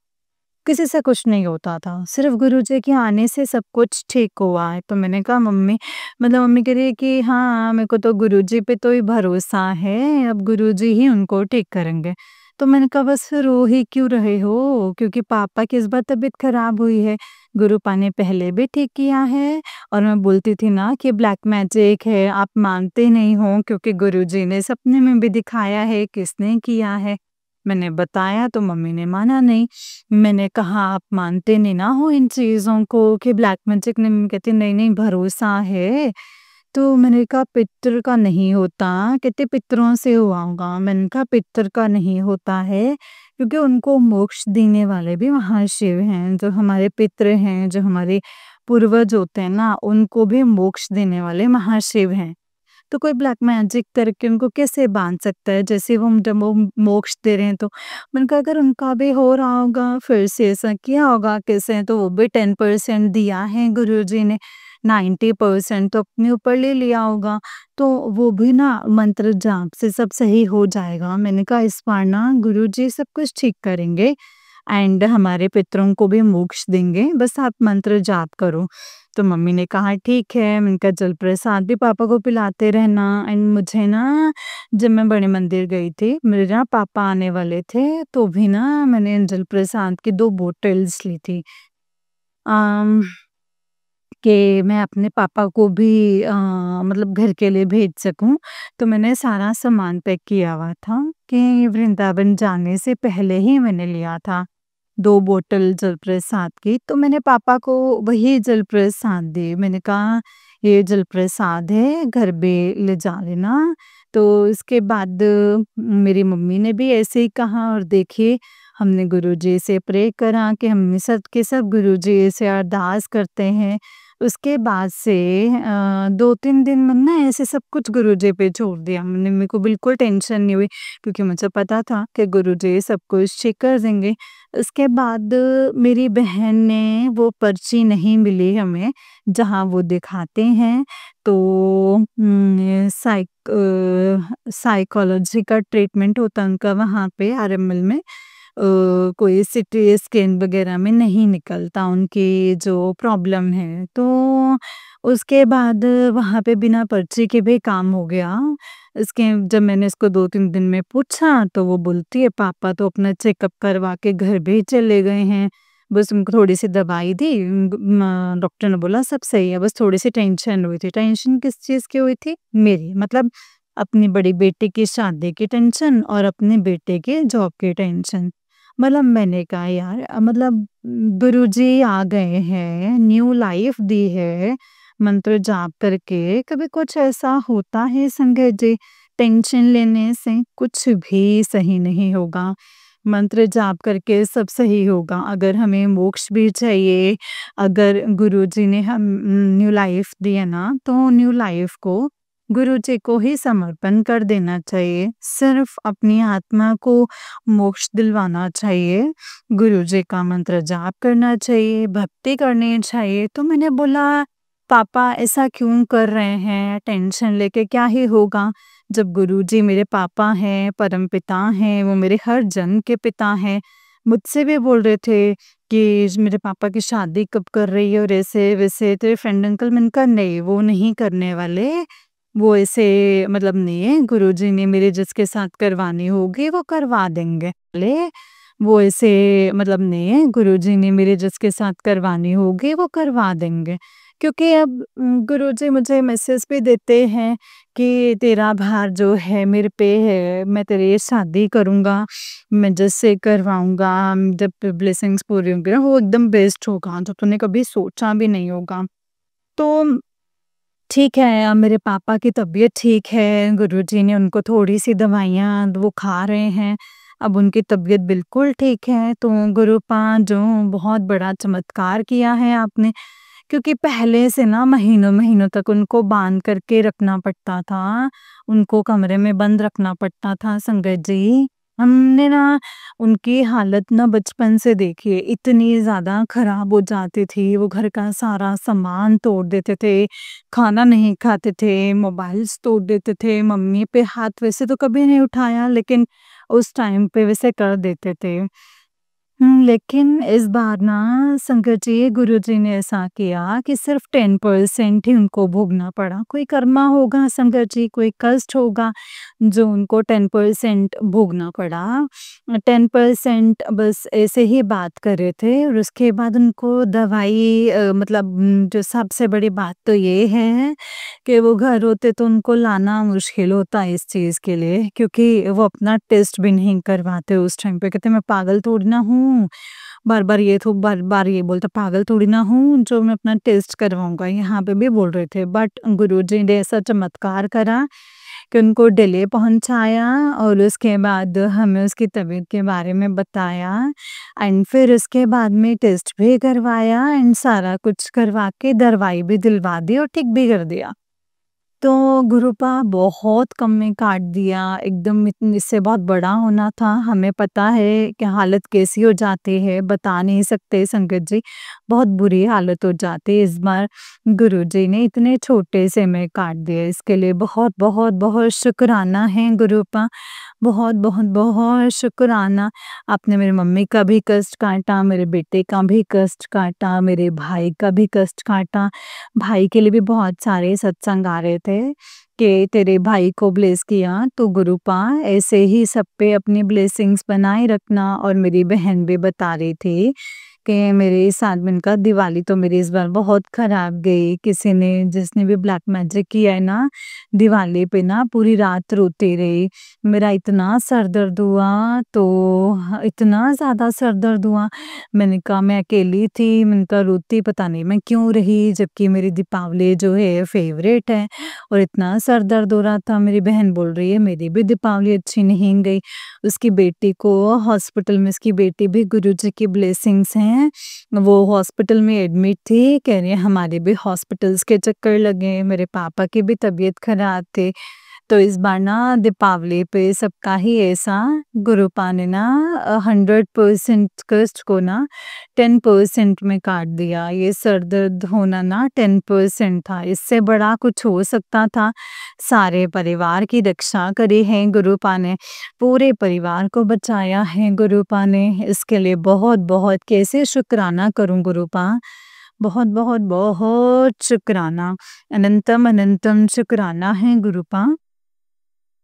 Speaker 1: किसी से कुछ नहीं होता था, सिर्फ गुरुजी के आने से सब कुछ ठीक हुआ है। तो मैंने कहा मम्मी, मतलब मम्मी कह रही है कि हाँ मेरे को तो गुरुजी पे तो ही भरोसा है, अब गुरुजी ही उनको ठीक करेंगे। तो मैंने कहा बस फिर रो ही क्यों रहे हो, क्योंकि पापा की इस बार तबीयत खराब हुई है, गुरुपा ने पहले भी ठीक किया है। और मैं बोलती थी ना कि ब्लैक मैजिक है, आप मानते नहीं हो, क्योंकि गुरुजी ने सपने में भी दिखाया है किसने किया है। मैंने बताया तो मम्मी ने माना नहीं। मैंने कहा आप मानते नहीं ना हो इन चीज़ों को कि ब्लैक मैजिक ने, मम्मी कहती नहीं नहीं भरोसा है। तो मैंने कहा पितर का नहीं होता, कहते पितरों से हुआ होगा। मैंने कहा पितर का नहीं होता है, क्योंकि उनको मोक्ष देने वाले भी महाशिव हैं, जो हमारे पितर हैं, जो हमारे पूर्वज होते हैं ना, उनको भी मोक्ष देने वाले महाशिव हैं। तो कोई ब्लैक मैजिक करके उनको कैसे बांध सकता है, जैसे वो जब वो मोक्ष दे रहे हैं तो। मैंने कहा अगर उनका भी हो रहा होगा फिर से ऐसा किया होगा कैसे, तो वो भी 10% दिया है गुरुजी ने, 90% तो अपने ऊपर ले लिया होगा, तो वो भी ना मंत्र जाप से सब सही हो जाएगा। मैंने कहा इस बार ना गुरुजी सब कुछ ठीक करेंगे एंड हमारे पितरों को भी मोक्ष देंगे, बस आप मंत्र जाप करो। तो मम्मी ने कहा ठीक है, मैंने कहा जल प्रसाद भी पापा को पिलाते रहना। एंड मुझे ना जब मैं बड़े मंदिर गई थी, मेरे ना पापा आने वाले थे, तो भी ना मैंने जल प्रसाद की 2 बॉटल्स ली थी। अम, कि मैं अपने पापा को भी मतलब घर के लिए भेज सकूँ, तो मैंने सारा सामान पैक किया हुआ था कि वृंदावन जाने से पहले ही मैंने लिया था। 2 बोतल जलप्रसाद की, तो मैंने पापा को वही जलप्रसाद दी। मैंने कहा ये जलप्रसाद है, घर पे ले जा लेना। तो इसके बाद मेरी मम्मी ने भी ऐसे ही कहा और देखिए हमने गुरुजी से प्रे करा कि हम सब के सब गुरुजी से अरदास करते हैं। उसके बाद से 2-3 दिन मैंने ना ऐसे सब कुछ गुरुजी पे छोड़ दिया। मैंने, मेरे को बिल्कुल टेंशन नहीं हुई, क्योंकि मुझे पता था कि गुरुजी सब कुछ ठीक कर देंगे। उसके बाद मेरी बहन ने वो पर्ची नहीं मिली हमें, जहाँ वो दिखाते हैं, तो साइकोलॉजी का ट्रीटमेंट होता है उनका वहाँ पे आरएमएल में। कोई सीटी स्कैन वगैरह में नहीं निकलता उनकी जो प्रॉब्लम है। तो उसके बाद वहाँ पे बिना पर्ची के भी काम हो गया। इसके जब मैंने इसको 2-3 दिन में पूछा तो वो बोलती है पापा तो अपना चेकअप करवा के घर भी चले गए हैं। बस उनको थोड़ी-सी दवाई दी, डॉक्टर ने बोला सब सही है, बस थोड़ी-सी टेंशन हुई थी। टेंशन किस चीज़ की हुई थी? मेरी, मतलब अपनी बड़ी बेटी की शादी की टेंशन और अपने बेटे के जॉब की टेंशन। मतलब मैंने कहा यार मतलब गुरुजी आ गए हैं, न्यू लाइफ दी है, मंत्र जाप करके, कभी कुछ ऐसा होता है संगत जी, टेंशन लेने से कुछ भी सही नहीं होगा। मंत्र जाप करके सब सही होगा। अगर हमें मोक्ष भी चाहिए, अगर गुरुजी ने हम न्यू लाइफ दी है ना, तो न्यू लाइफ को गुरुजी को ही समर्पण कर देना चाहिए। सिर्फ अपनी आत्मा को मोक्ष दिलवाना चाहिए, गुरुजी का मंत्र जाप करना चाहिए, भक्ति करनी चाहिए। तो मैंने बोला पापा ऐसा क्यों कर रहे हैं? टेंशन लेके क्या ही होगा? जब गुरुजी मेरे पापा हैं, परमपिता हैं, वो मेरे हर जन्म के पिता हैं। मुझसे भी बोल रहे थे कि मेरे पापा की शादी कब कर रही है और ऐसे-वैसे तेरे फ्रेंड अंकल। मैंने कहा नहीं वो नहीं करने वाले, वो ऐसे मतलब नहीं है, गुरुजी ने मेरे जिसके साथ करवानी होगी वो करवा देंगे। ले वो ऐसे मतलब नहीं है, गुरुजी ने मेरे जिसके साथ करवानी होगी वो करवा देंगे। क्योंकि अब गुरुजी मुझे मैसेज भी देते हैं कि तेरा भार जो है मेरे पे है, मैं तेरी शादी करूँगा, मैं जिससे करवाऊँगा, जब ब्लेसिंग्स पूरी होंगी ना वो एकदम बेस्ट होगा, जो तूने कभी सोचा भी नहीं होगा। तो ठीक है, अब मेरे पापा की तबीयत ठीक है, गुरुजी ने उनको थोड़ी-सी दवाइयाँ वो खा रहे हैं, अब उनकी तबीयत बिल्कुल ठीक है। तो गुरुपा जो बहुत बड़ा चमत्कार किया है आपने, क्योंकि पहले से ना महीनों-महीनों तक उनको बाँध करके रखना पड़ता था, उनको कमरे में बंद रखना पड़ता था संगत जी। हमने ना उनकी हालत ना बचपन से देखी है, इतनी ज़्यादा खराब हो जाती थी, वो घर का सारा सामान तोड़ देते थे, खाना नहीं खाते थे, मोबाइल्स तोड़ देते थे, मम्मी पे हाथ वैसे तो कभी नहीं उठाया लेकिन उस टाइम पे वैसे कर देते थे। लेकिन इस बार ना संगत जी गुरुजी ने ऐसा किया कि सिर्फ 10% ही उनको भोगना पड़ा। कोई कर्मा होगा संगत जी, कोई कष्ट होगा जो उनको 10% भोगना पड़ा। 10% बस ऐसे ही बात कर रहे थे और उसके बाद उनको दवाई मतलब जो सबसे बड़ी बात तो ये है कि वो घर होते तो उनको लाना मुश्किल होता है इस चीज़ के लिए, क्योंकि वो अपना टेस्ट भी नहीं करवाते उस टाइम पे। कहते मैं पागल थोड़ी ना हूँ, बार-बार ये तो बार-बार ये बोलते पागल थोड़ी ना हूँ जो मैं अपना टेस्ट करवाऊँगा। यहाँ पे भी बोल रहे थे, बट गुरुजी ने ऐसा चमत्कार करा कि उनको दिल्ली पहुँचाया और उसके बाद हमें उसकी तबीयत के बारे में बताया एंड फिर उसके बाद में टेस्ट भी करवाया एंड सारा कुछ करवा के दवाई भी दिलवा दी और ठीक भी कर दिया। तो गुरुपा बहुत कम में काट दिया, एकदम इससे बहुत बड़ा होना था। हमें पता है कि हालत कैसी हो जाती है, बता नहीं सकते संगत जी, बहुत बुरी हालत हो जाती है। इस बार गुरुजी ने इतने छोटे से में काट दिया, इसके लिए बहुत-बहुत बहुत शुक्राना है गुरुपा। बहुत-बहुत बहुत शुक्राना। आपने मेरी मम्मी का भी कष्ट काटा, मेरे बेटे का भी कष्ट काटा, मेरे भाई का भी कष्ट काटा। भाई के लिए भी बहुत सारे सत्संग आ रहे थे कि तेरे भाई को ब्लेस किया तो गुरुपा ऐसे ही सब पे अपनी ब्लेसिंग्स बनाए रखना। और मेरी बहन भी बता रही थी कि मेरे साथ में इनका दिवाली तो मेरी इस बार बहुत खराब गई। किसी ने जिसने भी ब्लैक मैजिक किया है ना, दिवाली पे ना पूरी रात रोती रही। मेरा इतना सर दर्द हुआ, तो इतना ज़्यादा सर दर्द हुआ, मैंने कहा मैं अकेली थी, मैंने कहा रोती पता नहीं मैं क्यों रही, जबकि मेरी दीपावली जो है फेवरेट है और इतना सर दर्द हो रहा था। मेरी बहन बोल रही है मेरी भी दीपावली अच्छी नहीं गई। उसकी बेटी को हॉस्पिटल में, उसकी बेटी भी गुरुजी की ब्लेसिंग्स हैं, वो हॉस्पिटल में एडमिट थी, कह रही है हमारे भी हॉस्पिटल्स के चक्कर लगे, मेरे पापा की भी तबीयत खराब थी। तो इस बार ना दीपावली पे सबका ही ऐसा गुरुपा ने ना 100% कष्ट को ना 10% में काट दिया। ये सर दर्द होना ना 10% था, इससे बड़ा कुछ हो सकता था। सारे परिवार की रक्षा करी है गुरुपा ने, पूरे परिवार को बचाया है गुरुपा ने। इसके लिए बहुत-बहुत कैसे शुक्राना करूँ गुरुपा? बहुत-बहुत बहुत शुक्राना, अनंतम अनंतम शुक्राना है गुरुपा।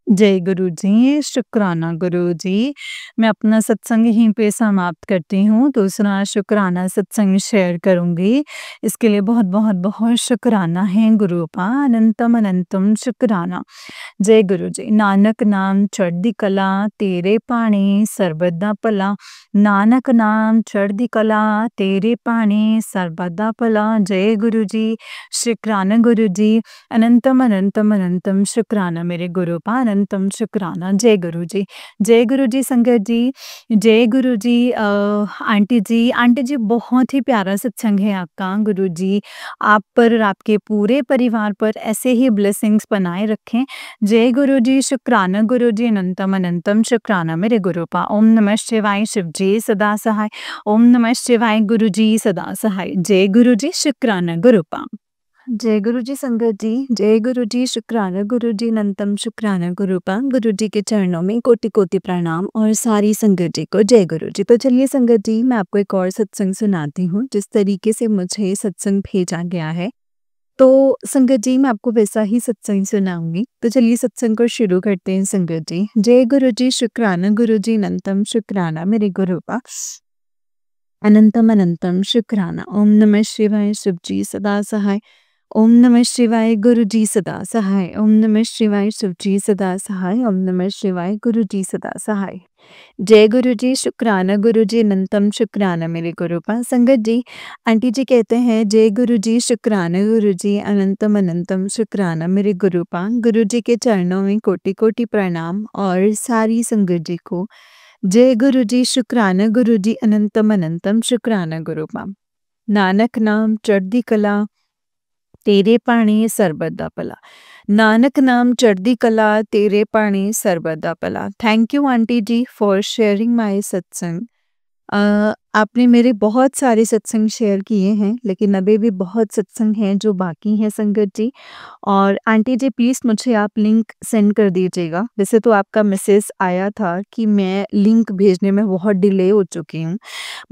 Speaker 1: जय गुरु जी, शुक्राना गुरु जी। मैं अपना सत्संग यहीं पे समाप्त करती हूँ, दूसरा शुक्राना सत्संग शेयर करूँगी। इसके लिए बहुत-बहुत बहुत शुक्राना है गुरूपा, अनंतम अनंतम शुक्राना। जय गुरु जी। नानक नाम चढ़दी कला, तेरे पाणी सरबत दा भला। नानक नाम चढ़दी कला, तेरे पाणी सरबत दा भला। जय गुरु जी, शुक्राना गुरु जी। अनंतम अनंतम अनंतम शुक्राना मेरे गुरूपा, अनंतम शुक्राना। जय गुरु जी। जय गुरु जी संगत जी। जय गुरु जी। आंटी जी बहुत ही प्यारा सत्संग है आपका गुरु जी। आप पर और आपके पूरे परिवार पर ऐसे ही ब्लेसिंग्स बनाए रखें। जय गुरु जी, शुक्राना गुरु जी, अनंतम अनंतम शुक्राना मेरे गुरूपा। ओम नमः शिवाय, शिव जी सदा सहाय। ओम नमः शिवाय, गुरु जी सदा सहाय। जय गुरु जी, शुक्राना गुरूपा। जय गुरु जी संगत जी। जय गुरु जी, शुक्राना गुरु जी, अनंतम शुक्राना गुरूपा। गुरु जी के चरणों में कोटि कोटि प्रणाम और सारी संगत जी को जय गुरु जी। तो चलिए संगत जी, मैं आपको एक और सत्संग सुनाती हूँ जिस तरीके से मुझे सत्संग भेजा गया है। तो संगत जी, मैं आपको वैसा ही सत्संग सुनाऊंगी। तो चलिए सत्संग को शुरू करते हैं संगत जी। जय गुरु जी, शुक्राना गुरु जी, अनंतम शुक्राना मेरे गुरूपा। अनंतम अनंतम शुक्राना। ओम नमः शिवाय, शिव जी सदा सहाय। ओम नमः शिवाय, गुरु जी सदा सहाय। ओम नमः शिवाय, शिव जी सदा सहाय। ओम नमः शिवाय, गुरु जी सदा सहाय। जय गुरु जी, शुक्राना गुरु जी, अनंतम शुक्राना मेरे गुरूपा। संगत जी, आंटी जी कहते हैं जय गुरु जी, शुक्राना गुरु जी, अनंतम अनंतम शुक्राना मेरे गुरूपा। गुरु जी के चरणों में कोटि कोटि प्रणाम और सारी संगत जी को जय गुरु जी, शुक्राना गुरु जी, अनंतम अनंतम शुक्राना गुरूपा। नानक नाम चढ़दी कला, तेरे पाणी सरबत दा भला। नानक नाम चढ़दी कला, तेरे पाणी सरबत दा भला। Thank you aunty ji for sharing my satsang. आपने मेरे बहुत सारे सत्संग शेयर किए हैं, लेकिन अभी भी बहुत सत्संग हैं जो बाकी हैं संगत जी। और आंटी जी प्लीज़ मुझे आप लिंक सेंड कर दीजिएगा। वैसे तो आपका मैसेज आया था कि मैं लिंक भेजने में बहुत डिले हो चुकी हूँ।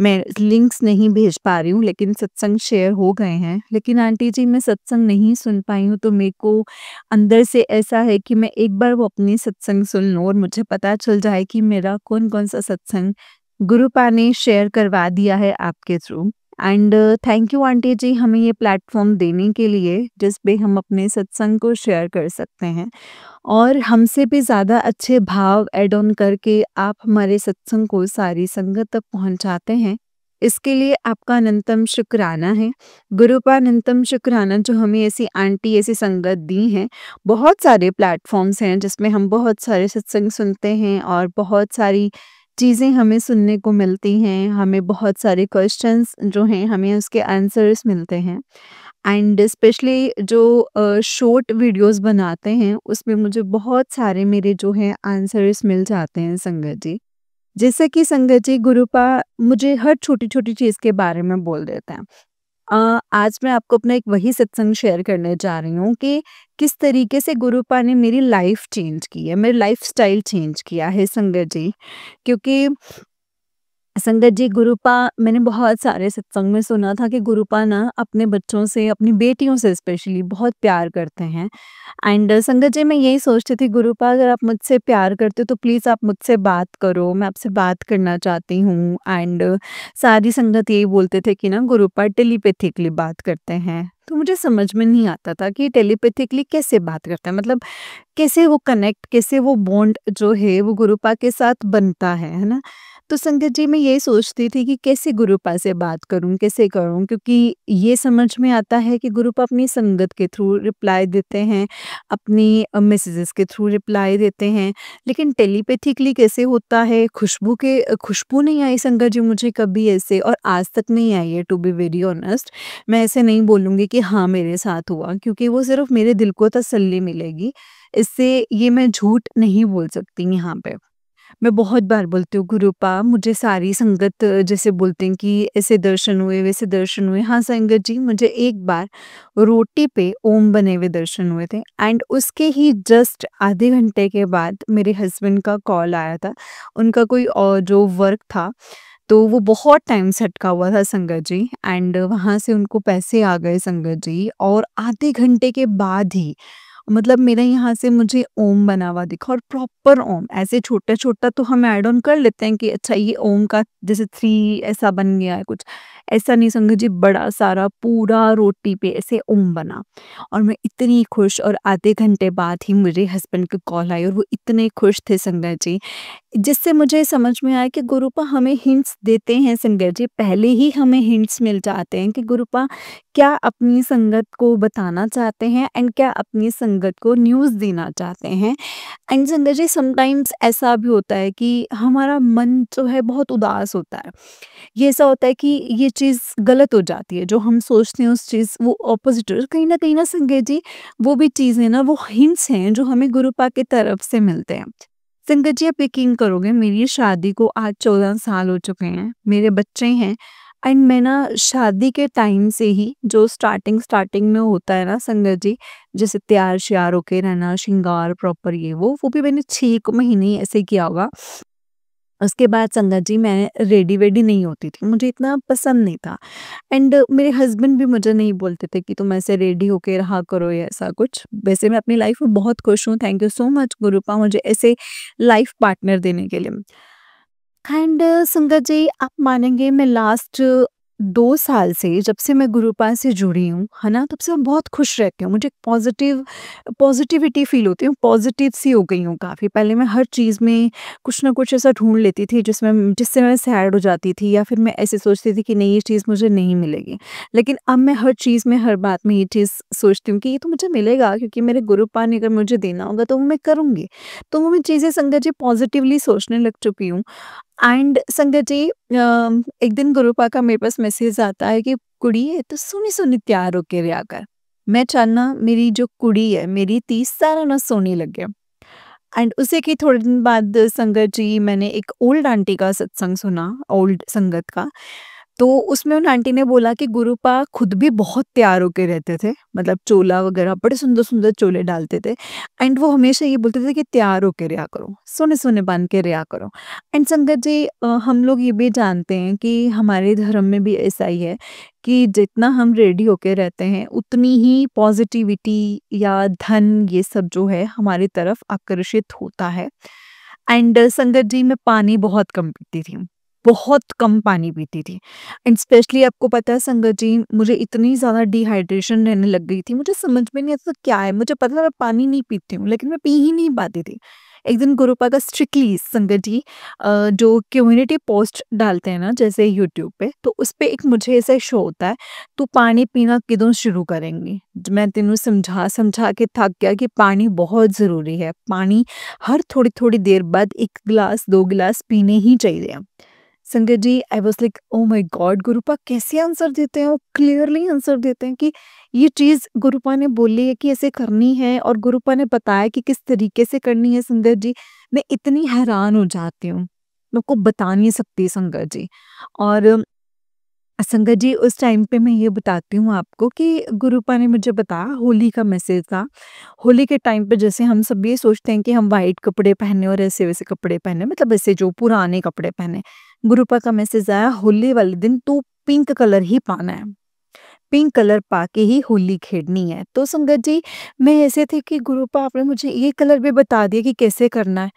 Speaker 1: मैं लिंक्स नहीं भेज पा रही हूँ, लेकिन सत्संग शेयर हो गए हैं। लेकिन आंटी जी, मैं सत्संग नहीं सुन पाई हूँ, तो मेरे को अंदर से ऐसा है कि मैं एक बार वो अपनी सत्संग सुन लूँ और मुझे पता चल जाए कि मेरा कौन-कौन सा सत्संग गुरुपा ने शेयर करवा दिया है आपके through. And thank you aunty जी, हमें ये प्लेटफ़ॉर्म देने के लिए, जिस पे हम अपने सत्संग को शेयर कर सकते हैं। और हमसे भी ज़्यादा अच्छे भाव ऐड ऑन करके आप हमारे सत्संग को सारी संगत तक पहुँचाते हैं। इसके लिए आपका अनंतम शुक्राना है। गुरूपा अनंतम शुक्राना जो हमें ऐसी आंटी, ऐसी संगत दी हैं। बहुत सारे प्लेटफ़ॉर्म्स हैं जिसमें हम बहुत सारे सत्संग सुनते हैं और बहुत सारी चीज़ें हमें सुनने को मिलती हैं। हमें बहुत सारे क्वेश्चंस जो हैं, हमें उसके आंसर्स मिलते हैं। एंड स्पेशली जो शॉर्ट वीडियोस बनाते हैं, उसमें मुझे बहुत सारे मेरे जो हैं आंसर्स मिल जाते हैं संगत जी। जैसे कि संगत जी, गुरुपा मुझे हर छोटी-छोटी चीज़ के बारे में बोल देते हैं। आज मैं आपको अपना एक वही सत्संग शेयर करने जा रही हूँ कि किस तरीके से गुरुपा ने मेरी लाइफ़ चेंज की है, मेरी लाइफ़स्टाइल चेंज किया है संगत जी। क्योंकि संगत जी, गुरुपा मैंने बहुत सारे सत्संग में सुना था कि गुरुपा ना अपने बच्चों से, अपनी बेटियों से स्पेशली बहुत प्यार करते हैं। एंड संगत जी, मैं यही सोचती थी गुरुपा, अगर आप मुझसे प्यार करते हो तो प्लीज़ आप मुझसे बात करो, मैं आपसे बात करना चाहती हूँ। एंड सारी संगत यही बोलते थे कि ना गुरुपा टेलीपैथिकली बात करते हैं। तो मुझे समझ में नहीं आता था कि टेलीपैथिकली कैसे बात करते हैं, मतलब कैसे वो कनेक्ट, कैसे वो बॉन्ड जो है वो गुरुपा के साथ बनता है ना? तो संगत जी, मैं यही सोचती थी कि कैसे गुरुपा से बात करूँ, कैसे करूँ? क्योंकि ये समझ में आता है कि गुरुपा अपनी संगत के थ्रू रिप्लाई देते हैं, अपनी मैसेजेस के थ्रू रिप्लाई देते हैं। लेकिन टेलीपैथिकली कैसे होता है? खुशबू नहीं आई संगत जी मुझे कभी ऐसे, और आज तक नहीं आई है, टू बी वेरी ऑनेस्ट। मैं ऐसे नहीं बोलूँगी कि हाँ, मेरे साथ हुआ, क्योंकि वो सिर्फ़ मेरे दिल को तसल्ली मिलेगी। इससे ये मैं झूठ नहीं बोल सकती यहाँ पे। मैं बहुत बार बोलती हूँ गुरुपा, मुझे सारी संगत जैसे बोलते हैं कि ऐसे दर्शन हुए, वैसे दर्शन हुए। हाँ संगत जी, मुझे एक बार रोटी पे ओम बने हुए दर्शन हुए थे। एंड उसके ही जस्ट आधे घंटे के बाद मेरे हस्बैंड का कॉल आया था। उनका कोई जो वर्क था, तो वो बहुत टाइम से अटका हुआ था संगत जी। एंड वहाँ से उनको पैसे आ गए संगत जी, और आधे घंटे के बाद ही मतलब मेरे यहाँ से मुझे ओम बना हुआ दिखा और प्रॉपर ओम, ऐसे छोटा-छोटा तो हम ऐड ऑन कर लेते हैं कि अच्छा ये ओम का जैसे 3 ऐसा बन गया है कुछ, ऐसा नहीं संगत जी, बड़ा सारा पूरा रोटी पे ऐसे ओम बना। और मैं इतनी खुश, और आधे घंटे बाद ही मेरे हस्बैंड की कॉल आई और वो इतने खुश थे संगत जी, जिससे मुझे समझ में आया कि गुरुपा हमें हिंट्स देते हैं संगत जी, पहले ही हमें हिंट्स मिल जाते हैं कि गुरुपा क्या अपनी संगत को बताना चाहते हैं एंड क्या अपनी संगत को न्यूज़ देना चाहते हैं। एंड संगत जी समटाइम्स ऐसा भी होता है कि हमारा मन जो है बहुत उदास होता है। ये ऐसा होता है कि ये चीज़ गलत हो जाती है, जो हम सोचते हैं उस चीज़ वो ऑपोज़िट हो, कहीं न संगत जी वो भी चीज़ें ना, वो हिंट्स हैं जो हमें गुरुपा की तरफ से मिलते हैं। संगत जी आप यकीन करोगे, मेरी शादी को आज 14 साल हो चुके हैं, मेरे बच्चे हैं एंड मैं ना शादी के टाइम से ही जो स्टार्टिंग में होता है ना संगत जी, जैसे तैयार-श्यार होके रहना, श्रृंगार प्रॉपर ये वो भी मैंने 6 महीने ही ऐसे किया होगा। उसके बाद संगत जी मैं रेडी-वेडी नहीं होती थी, मुझे इतना पसंद नहीं था एंड मेरे हस्बैंड भी मुझे नहीं बोलते थे कि तुम ऐसे रेडी होके रहा करो या ऐसा कुछ। वैसे मैं अपनी लाइफ में बहुत खुश हूँ, थैंक यू सो मच गुरुपा मुझे ऐसे लाइफ पार्टनर देने के लिए। एंड संगत जी आप मानेंगे, मैं लास्ट 2 साल से जब से मैं गुरुपा से जुड़ी हूँ, है ना? तब से मैं बहुत खुश रहती हूँ। मुझे पॉज़िटिविटी फ़ील होती है, पॉज़िटिव सी हो गई हूँ काफ़ी। पहले मैं हर चीज़ में कुछ ना कुछ ऐसा ढूँढ लेती थी जिससे मैं सैड हो जाती थी, या फिर मैं ऐसे सोचती थी कि नहीं ये चीज़ मुझे नहीं मिलेगी। लेकिन अब मैं हर चीज़ में, हर बात में ये चीज़ सोचती हूँ कि ये तो मुझे मिलेगा, क्योंकि मेरे गुरुपा ने अगर मुझे देना होगा तो वो मैं करूँगी। तो वो मैं चीज़ें संगत जी पॉज़िटिवली सोचने लग चुकी हूँ। एंड संगत जी एक दिन गुरुपा का मेरे पास मैसेज आता है कि कुड़िए तू सोहनी सोहनी तैयार होके रिहा कर। मैं चाहना मेरी जो कुड़ी है मेरी 30 साल ना सोहनी लगे। एंड उसी के थोड़े दिन बाद संगत जी मैंने एक ओल्ड आंटी का सत्संग सुना, ओल्ड संगत का। तो उसमें उन आंटी ने बोला कि गुरुपा खुद भी बहुत तैयार होके रहते थे, मतलब चोला वगैरह बड़े सुंदर-सुंदर चोले डालते थे एंड वो हमेशा ये बोलते थे कि तैयार होके रिहा करो, सोने-सोने बन के रिहा करो। एंड संगत जी हम लोग ये भी जानते हैं कि हमारे धर्म में भी ऐसा ही है कि जितना हम रेडी होके रहते हैं, उतनी ही पॉज़िटिविटी या धन ये सब जो है हमारी तरफ आकर्षित होता है। एंड संगत जी मैं पानी बहुत कम पीती थी, बहुत कम पानी पीती थी एंड स्पेशली आपको पता है संगत जी मुझे इतनी ज़्यादा डिहाइड्रेशन रहने लग गई थी, मुझे समझ में नहीं आता था क्या है, मुझे पता है मैं पानी नहीं पीती हूँ लेकिन मैं पी ही नहीं पाती थी। एक दिन गुरुपा का स्ट्रिक्टली संगत जी जो कम्युनिटी पोस्ट डालते हैं ना जैसे यूट्यूब पे, तो उस पे एक मुझे ऐसा शो होता है, तू पानी पीना किदों शुरू करेंगी। मैं तेनू समझा समझा के थक गया कि पानी बहुत ज़रूरी है, पानी हर थोड़ी-थोड़ी देर बाद 1 गिलास 2 गिलास पीने ही चाहिए। Sangat ji I was like oh my God! गुरुपा कैसे आंसर देते हैं, वो क्लियरली आंसर देते हैं कि ये चीज़ गुरुपा ने बोली है कि ऐसे करनी है और गुरुपा ने बताया कि किस तरीके से करनी है संगत जी। मैं इतनी हैरान हो जाती हूँ, मैं आपको बता नहीं सकती संगत जी। और संगत जी उस टाइम पे मैं ये बताती हूँ आपको कि गुरुपा ने मुझे बताया, होली का मैसेज था। होली के टाइम पे जैसे हम सब ये सोचते हैं कि हम व्हाइट कपड़े पहने और ऐसे-वैसे कपड़े पहने, मतलब ऐसे जो पुराने कपड़े पहने। गुरुपा का मैसेज आया, होली वाले दिन तू पिंक कलर ही पाना है। पिंक कलर पाके ही होली खेलनी है। तो संगत जी मैं ऐसे थी कि गुरुपा आपने मुझे ये कलर भी बता दिया कि कैसे करना है।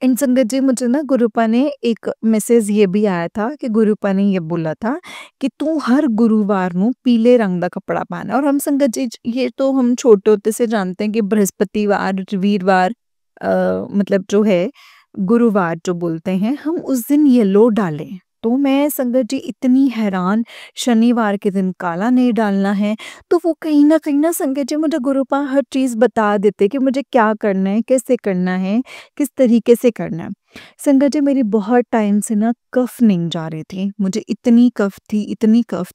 Speaker 1: एंड संगत जी मुझे ना गुरुपा ने एक मैसेज ये भी आया था कि गुरुपा ने ये बोला था कि तू हर गुरुवार नू पीले रंग दा कपड़ा पाना। और हम संगत जी ये तो हम छोटे होते से जानते हैं कि बृहस्पतिवार, वीरवार मतलब जो है गुरुवार जो बोलते हैं, हम उस दिन येलो डालें। तो मैं संगत जी इतनी हैरान, शनिवार के दिन काला नहीं डालना है, तो वो कहीं न संगत जी मुझे गुरुपा हर चीज़ बता देते कि मुझे क्या करना है, कैसे करना है, किस तरीके से करना है। संगत जी मेरी बहुत टाइम से ना कफ़ नहीं जा रही थी, मुझे इतनी कफ़ थी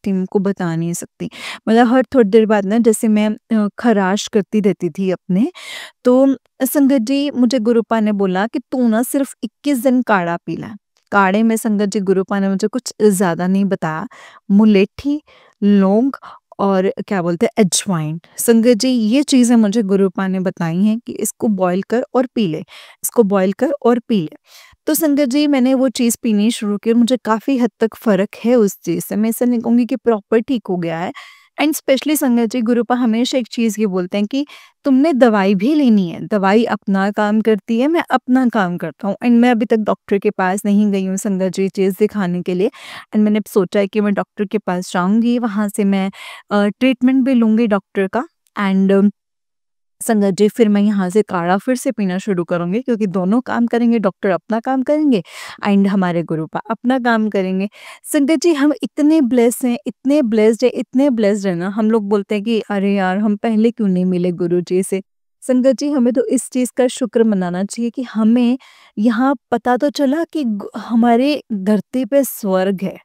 Speaker 1: मैं आपको बता नहीं सकती। मतलब हर थोड़ी देर बाद ना जैसे मैं ख़राश करती रहती थी अपने, तो संगत जी मुझे गुरुपा ने बोला कि तू ना सिर्फ़ 21 दिन काढ़ा पी ले। काढ़े में संगत जी गुरुपा ने मुझे कुछ ज़्यादा नहीं बताया, मुलेठी, लौंग और क्या बोलते हैं अजवाइन। संगत जी ये चीज़ें मुझे गुरुपा ने बताई हैं कि इसको बॉयल कर और पी ले, इसको बॉयल कर और पी ले। तो संगत जी मैंने वो चीज़ पीनी शुरू की और मुझे काफ़ी हद तक फ़र्क है उस चीज़ से। मैं ऐसा नहीं कहूँगी कि प्रॉपर ठीक हो गया है, एंड स्पेशली संगत जी, गुरुपा हमेशा एक चीज़ ये बोलते हैं कि तुमने दवाई भी लेनी है, दवाई अपना काम करती है, मैं अपना काम करता हूँ। एंड मैं अभी तक डॉक्टर के पास नहीं गई हूँ संगत जी चीज़ दिखाने के लिए। एंड मैंने सोचा है कि मैं डॉक्टर के पास जाऊँगी, वहाँ से मैं ट्रीटमेंट भी लूँगी डॉक्टर का। एंड संगत जी, फिर मैं यहाँ से काढ़ा फिर से पीना शुरू करूँगी, क्योंकि दोनों काम करेंगे, डॉक्टर अपना काम करेंगे एंड हमारे गुरुपा अपना काम करेंगे। संगत जी, हम इतने ब्लेस्ड हैं, इतने ब्लेस्ड हैं, इतने ब्लेस्ड हैं ना, हम लोग बोलते हैं कि अरे यार, हम पहले क्यों नहीं मिले गुरुजी से। संगत जी, हमें तो इस चीज़ का शुक्र मनाना चाहिए कि हमें यहाँ पता तो चला कि हमारे धरती पे स्वर्ग है।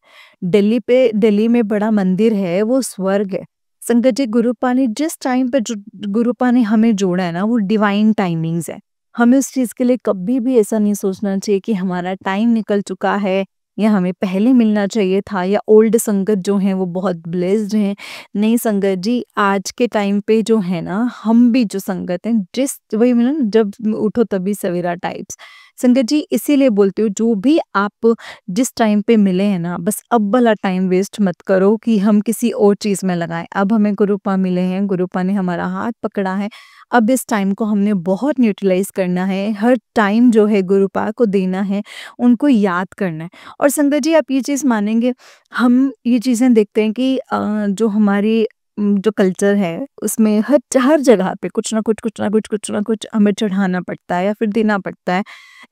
Speaker 1: दिल्ली में बड़ा मंदिर है, वो स्वर्ग है। संगत जी, गुरुपा ने जिस टाइम पे गुरुपा ने हमें जोड़ा है ना, वो डिवाइन टाइमिंग्स है। हमें उस चीज़ के लिए कभी भी ऐसा नहीं सोचना चाहिए कि हमारा टाइम निकल चुका है या हमें पहले मिलना चाहिए था या ओल्ड संगत जो हैं वो बहुत ब्लेस्ड हैं। नहीं संगत जी, आज के टाइम पे जो है ना, हम भी जो संगत हैं, जिस वही मिला ना, जब उठो तभी सवेरा टाइप्स। संगत जी, इसीलिए बोलती हूँ, जो भी आप जिस टाइम पे मिले हैं ना, बस अब वाला टाइम वेस्ट मत करो कि हम किसी और चीज़ में लगाएँ। अब हमें गुरुपा मिले हैं, गुरुपा ने हमारा हाथ पकड़ा है, अब इस टाइम को हमने बहुत यूटिलाइज़ करना है, हर टाइम जो है गुरुपा को देना है, उनको याद करना है। और संगत जी, आप ये चीज़ मानेंगे, हम ये चीज़ें देखते हैं कि जो हमारी जो कल्चर है, उसमें हर जगह पे कुछ ना कुछ, कुछ ना कुछ, कुछ ना कुछ हमें चढ़ाना पड़ता है या फिर देना पड़ता है।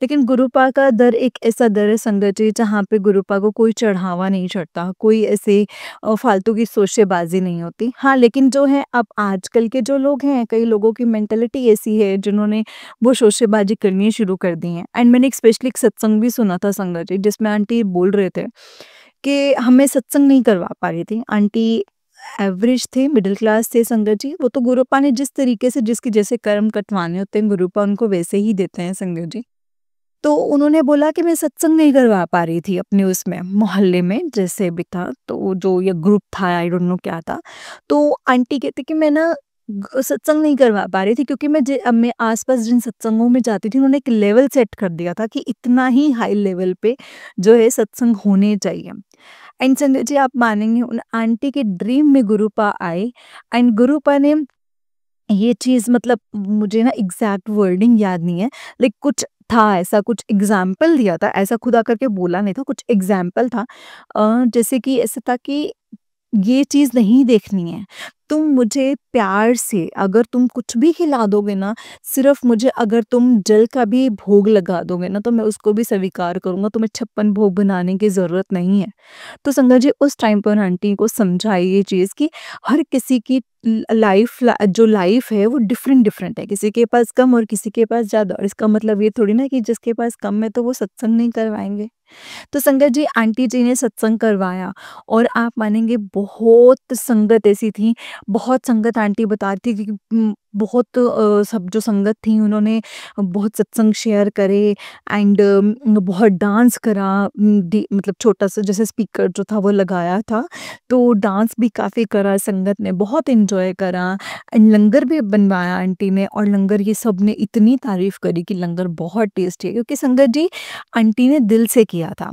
Speaker 1: लेकिन गुरुपा का दर एक ऐसा दर है संगत जी, जहाँ पे गुरुपा को कोई चढ़ावा नहीं चढ़ता, कोई ऐसे फालतू की शोशेबाजी नहीं होती। हाँ, लेकिन जो है अब आजकल के जो लोग हैं, कई लोगों की मेंटालिटी ऐसी है जिन्होंने वो शोशेबाजी करनी शुरू कर दी है। एंड मैंने एक स्पेशली एक सत्संग भी सुना था संगत जी, जिसमें आंटी बोल रहे थे कि हमें सत्संग नहीं करवा पा रही थी। आंटी एवरेज थे, मिडिल क्लास थे संगत जी। वो तो गुरुपा ने जिस तरीके से जिसके जैसे कर्म कटवाने होते हैं, गुरुपा उनको वैसे ही देते हैं संगत जी। तो उन्होंने बोला कि मैं सत्संग नहीं करवा पा रही थी अपने उसमें मोहल्ले में, जैसे भी था, तो जो ये ग्रुप था, आई डोंट नो क्या था। तो आंटी कहती कि मैं ना सत्संग नहीं करवा पा रही थी, क्योंकि मैं आसपास जिन सत्संगों में जाती थी, उन्होंने एक लेवल सेट कर दिया था कि इतना ही हाई लेवल पे जो है सत्संग होने चाहिए। एंड संजय जी, आप मानेंगे, उन आंटी के ड्रीम में गुरुपा आए। एंड गुरुपा ने ये चीज़, मतलब मुझे ना एग्ज़ैक्ट वर्डिंग याद नहीं है, लेकिन कुछ था ऐसा, कुछ एग्ज़ाम्पल दिया था, ऐसा खुद आकर के बोला नहीं था, कुछ एग्ज़ाम्पल था। जैसे कि ऐसा था कि ये चीज़ नहीं देखनी है। तुम मुझे प्यार से अगर तुम कुछ भी खिला दोगे ना, सिर्फ़ मुझे अगर तुम जल का भी भोग लगा दोगे ना, तो मैं उसको भी स्वीकार करूँगा, तुम्हें 56 भोग बनाने की ज़रूरत नहीं है। तो संगत जी, उस टाइम पर आंटी को समझाई ये चीज़ कि हर किसी की जो लाइफ है वो डिफरेंट डिफरेंट है, किसी के पास कम और किसी के पास ज़्यादा। और इसका मतलब ये थोड़ी ना कि जिसके पास कम है तो वो सत्संग नहीं करवाएंगे। तो संगत जी, आंटी जी ने सत्संग करवाया और आप मानेंगे, बहुत संगत ऐसी थी, बहुत संगत आंटी बताती थी कि बहुत सब जो संगत थी उन्होंने बहुत सत्संग शेयर करे। एंड बहुत डांस करा। मतलब छोटा सा जैसे स्पीकर जो था वो लगाया था, तो डांस भी काफ़ी करा, संगत ने बहुत एंजॉय करा। एंड लंगर भी बनवाया आंटी ने, और लंगर ये सब ने इतनी तारीफ करी कि लंगर बहुत टेस्टी है, क्योंकि संगत जी, आंटी ने दिल से किया था,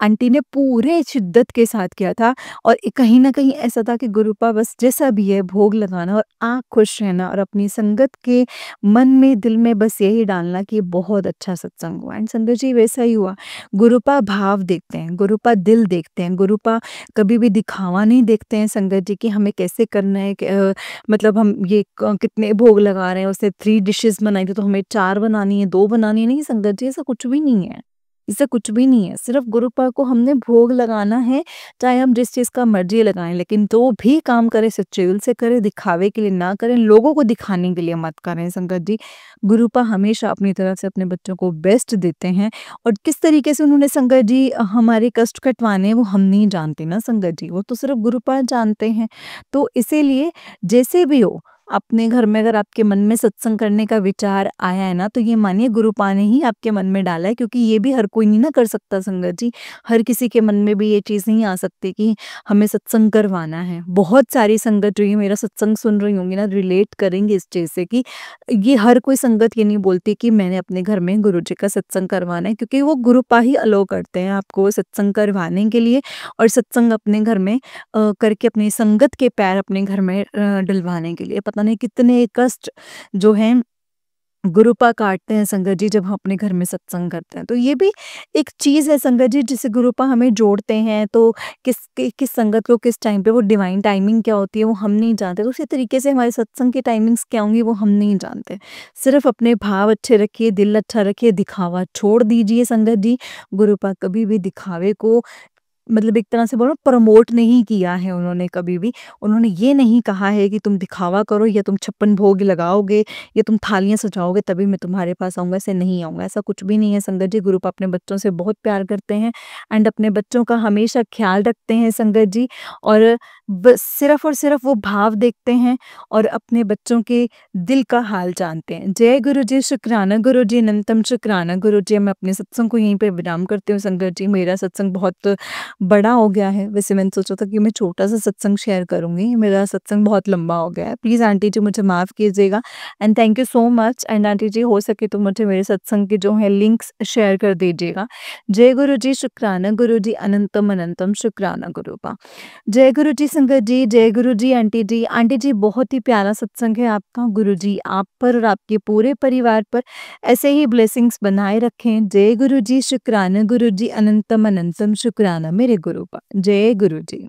Speaker 1: आंटी ने पूरे शिद्दत के साथ किया था। और कहीं ना कहीं ऐसा था कि गुरुपा बस जैसा भी है भोग लगाना और आँख खुश रहना और अपनी संगत के मन में, दिल में बस यही डालना कि बहुत अच्छा सत्संग हुआ। एंड संगत जी, वैसा ही हुआ। गुरुपा भाव देखते हैं, गुरुपा दिल देखते हैं, गुरुपा कभी भी दिखावा नहीं देखते हैं संगत जी कि हमें कैसे करना है मतलब हम ये कितने भोग लगा रहे हैं, उसने 3 डिशेस बनाई थी तो हमें 4 बनानी है, 2 बनानी है। नहीं संगत जी, ऐसा कुछ भी नहीं है, इससे कुछ भी नहीं है। सिर्फ़ गुरुपा को हमने भोग लगाना है, चाहे हम जिस चीज़ का मर्ज़ी लगाएँ, लेकिन जो भी काम करें सच्चे दिल से करें, दिखावे के लिए ना करें, लोगों को दिखाने के लिए मत करें संगत जी। गुरुपा हमेशा अपनी तरफ से अपने बच्चों को बेस्ट देते हैं, और किस तरीके से उन्होंने संगत जी हमारे कष्ट कटवाने हैं वो हम नहीं जानते ना संगत जी, वो तो सिर्फ़ गुरुपा जानते हैं। तो इसीलिए जैसे भी हो, अपने घर में अगर आपके मन में सत्संग करने का विचार आया है ना, तो ये मानिए गुरुपा ने ही आपके मन में डाला है, क्योंकि ये भी हर कोई नहीं ना कर सकता संगत जी। हर किसी के मन में भी ये चीज़ नहीं आ सकती कि हमें सत्संग करवाना है। बहुत सारी संगत जो ये मेरा सत्संग सुन रही होंगी ना, रिलेट करेंगे इस चीज़ से कि ये हर कोई संगत ये नहीं बोलती कि मैंने अपने घर में गुरुजी का सत्संग करवाना है, क्योंकि वो गुरुपा ही अलाउ करते हैं आपको सत्संग करवाने के लिए और सत्संग अपने घर में करके अपनी संगत के पैर अपने घर में डलवाने के लिए। पता नहीं कितने कष्ट जो हैं गुरुपा काटते हैं संगत जी, जब हम अपने घर में सत्संग करते हैं। तो ये भी एक चीज़ है संगत जी, जिससे गुरुपा हमें जोड़ते हैं। तो किस संगत को किस टाइम पे वो डिवाइन टाइमिंग क्या होती है वो हम नहीं जानते। तो उसी तरीके से हमारे सत्संग की टाइमिंग्स क्या होंगी वो हम नहीं जानते। सिर्फ अपने भाव अच्छे रखिए, दिल अच्छा रखिए, दिखावा छोड़ दीजिए संगत जी। गुरुपा कभी भी दिखावे को मतलब एक तरह से बोलो प्रमोट नहीं किया है उन्होंने कभी भी। उन्होंने ये नहीं कहा है कि तुम दिखावा करो या तुम 56 भोग लगाओगे या तुम थालियाँ सजाओगे तभी मैं तुम्हारे पास आऊँगा, ऐसे नहीं आऊँगा। ऐसा कुछ भी नहीं है संगत जी। गुरु अपने बच्चों से बहुत प्यार करते हैं एंड अपने बच्चों का हमेशा ख्याल रखते हैं संगत जी। और बस सिर्फ़ और सिर्फ़ वो भाव देखते हैं और अपने बच्चों के दिल का हाल जानते हैं। जय गुरु जी, शुक्राना गुरु जी, अनंतम शुक्राना गुरु जी। मैं अपने सत्संग को यहीं पे विराम करती हूँ संगत जी। मेरा सत्संग बहुत बड़ा हो गया है। वैसे मैंने सोचा था कि मैं छोटा-सा सत्संग शेयर करूँगी। मेरा सत्संग बहुत लंबा हो गया है। प्लीज़ आंटी जी मुझे माफ़ कीजिएगा and thank you so much. And aunty जी हो सके तो मुझे मेरे सत्संग के जो है लिंक्स शेयर कर दीजिएगा। जय गुरु जी, शुक्राना गुरु जी, अनंतम अनंतम शुक्राना गुरुपा। जय गुरु जी संगत जी, जय गुरु जी आंटी जी। आंटी जी बहुत ही प्यारा सत्संग है आपका। गुरु जी आप पर और आपके पूरे परिवार पर ऐसे ही ब्लेसिंग्स बनाए रखें। जय गुरु जी, शुक्राना गुरु जी, अनंतम अनंतम शुक्राना मेरे गुरुपा। जय गुरु जी।